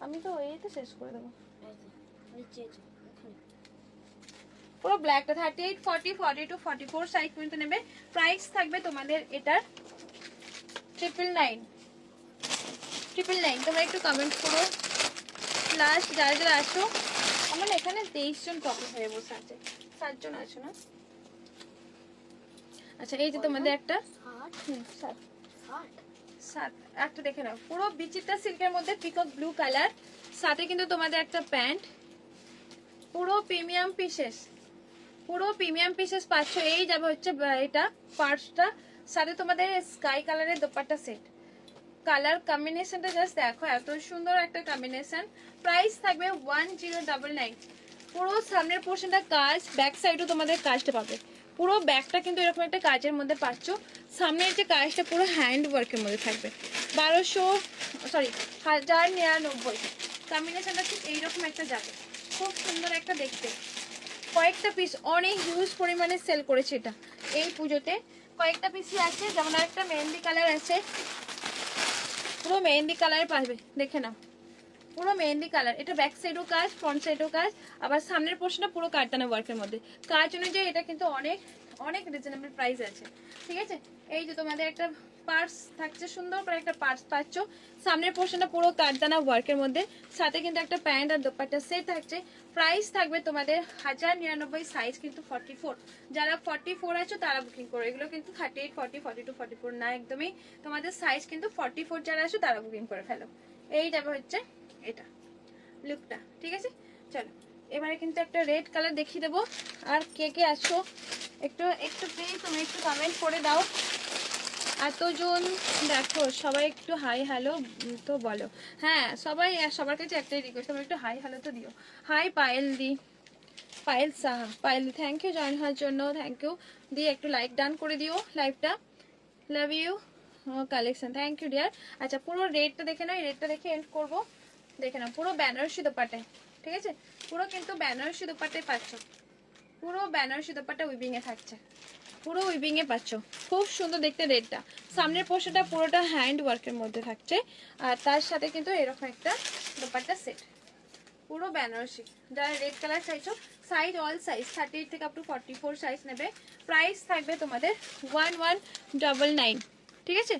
আমি তো এই তো শেষ করে দেবো। পুরো ব্ল্যাকটা 38, 40, 42, 44 সাইজ পর্যন্ত নেবে। প্রাইস থাকবে তোমাদের এটার 999। তোমরা একটু কমেন্ট করো, লাস্ট যারা যারা আসো, আমার এখানে 23 জন কপি হয়ে বসে আছে, 7 জন আছো না? আচ্ছা এই যে তোমাদের একটা 7 7 একটা দেখে নাও, পুরো বিচিত্রা সিল্কের মধ্যে পিকক ব্লু কালার, সাথে কিন্তু তোমাদের একটা প্যান্ট, পুরো প্রিমিয়াম পিসেস, পুরো প্রিমিয়াম পিসেস পাচ্ছ। এই যাবে হচ্ছে এটা পার্টসটা, সাথে তোমাদের স্কাই কালারের দোপাট্টা সেট। কালার কম্বিনেশনটা জাস্ট দেখো, এত সুন্দর একটা কম্বিনেশন। প্রাইস থাকবে 1099। পুরো সামনের পোর্শনটা কাজ, ব্যাক সাইডও তোমাদের কাজটা পাবে। পুরো ব্যাকটা কিন্তু এরকম একটা কাজের মধ্যে পাচ্ছ। সামনের যে কাজটা পুরো হ্যান্ড ওয়ার্কের মধ্যে থাকবে। 1099 কম্বিনেশনটা ঠিক এইরকম একটা যাবে, খুব সুন্দর একটা দেখতে। কয়েকটা পিস অনেক হিউজ পরিমাণে সেল করেছে এটা এই পুজোতে, কয়েকটা পিসই আছে। যেমন একটা মেহেন্দি কালার আছে, পুরো মেহেন্দি কালার পাবে, দেখে নাও পুরো মেহেন্দি কালার। এটা ব্যাক সাইডও কাজ, ফ্রন্ট সাইডও কাজ, আবার সামনের পোর্শনটা পুরো কাটটানা ওয়ার্কের মধ্যে। কাজ অনুযায়ী এটা কিন্তু অনেক অনেক রিজনেবল প্রাইস আছে, ঠিক আছে। এই যে তোমাদের একটা পার্স থাকছে, সুন্দর করে একটা পার্স পাচ্ছ। সামনের পোর্শনটা পুরো কাটদানা ওয়ার্কের মধ্যে, সাথে কিন্তু একটা প্যান্ট আর দোপাট্টা সেট থাকছে। প্রাইস থাকবে তোমাদের 1099, সাইজ কিন্তু 44। যারা 44 আছো তারা বুকিং করো, এগুলো কিন্তু 38, 40, 42, 44 না, একদমই তোমাদের সাইজ কিন্তু 44 যারা আছো তারা বুকিং করে ফেলো। এই যাবে হচ্ছে এটা লুকটা, ঠিক আছে। চলো এবারে কিন্তু একটা রেড কালার দেখিয়ে দেবো। আর কে কে আছো একটু একটু প্লিজ তুমি একটু কমেন্ট করে দাও। এতজন দেখো, সবাই একটু হাই হ্যালো তো বলো। হ্যাঁ সবাই, সবার কাছে একটাই রিকোয়েস্ট, সবাই একটু হাই হ্যালো তো দিও। Hi Payel di, Payel Saha, Payel di thank you join হওয়ার জন্য, থ্যাংক ইউ। দিয়ে একটু লাইক ডান করে দিও লাইভটা, love you collection, thank you dear. আচ্ছা পুরো রেডটা দেখে নাও, এই রেডটা দেখে এন্ড করবো। দেখে নাও পুরো বেনারসি দোপাট্টায়, ঠিক আছে, পুরো কিন্তু বেনারসি দোপাট্টায় পাচ্ছ, পুরো বেনারসি দোপাট্টা উইভিং এ থাকছে, পুরো উইভিং এ পাচ্ছ। খুব সুন্দর দেখতে রেডটা, সামনের পোর্শনটা পুরোটা হ্যান্ড ওয়ার্কের মধ্যে থাকছে, আর তার সাথে কিন্তু এরকম একটা দোপাট্টা সেট, পুরো বেনারসি। যারা রেড কালার চাইছো, সাইজ অল সাইজ 38 থেকে আপ টু 44 সাইজ নেবে। প্রাইস থাকবে তোমাদের 1199, ঠিক আছে।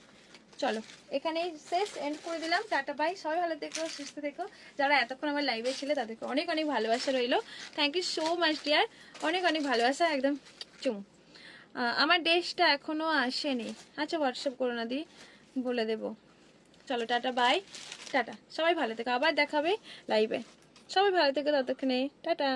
চলো এখানেই শেষ, এন্ড করে দিলাম, টাটা বাই, সবাই ভালো থেকো, সুস্থ থেকো। যারা এতক্ষণ আমার লাইভে ছিল তাদেরকে অনেক অনেক ভালোবাসা রইলো, thank you so much dear, অনেক অনেক ভালোবাসা, একদম চুম। আমার ড্রেসটা এখনো আসেনি, আচ্ছা হোয়াটসঅ্যাপ করো না দি, বলে দেবো। চলো টাটা বাই, টাটা, সবাই ভালো থেকো, আবার দেখাবে লাইভে, সবাই ভালো থেকো, ততক্ষণে টাটা।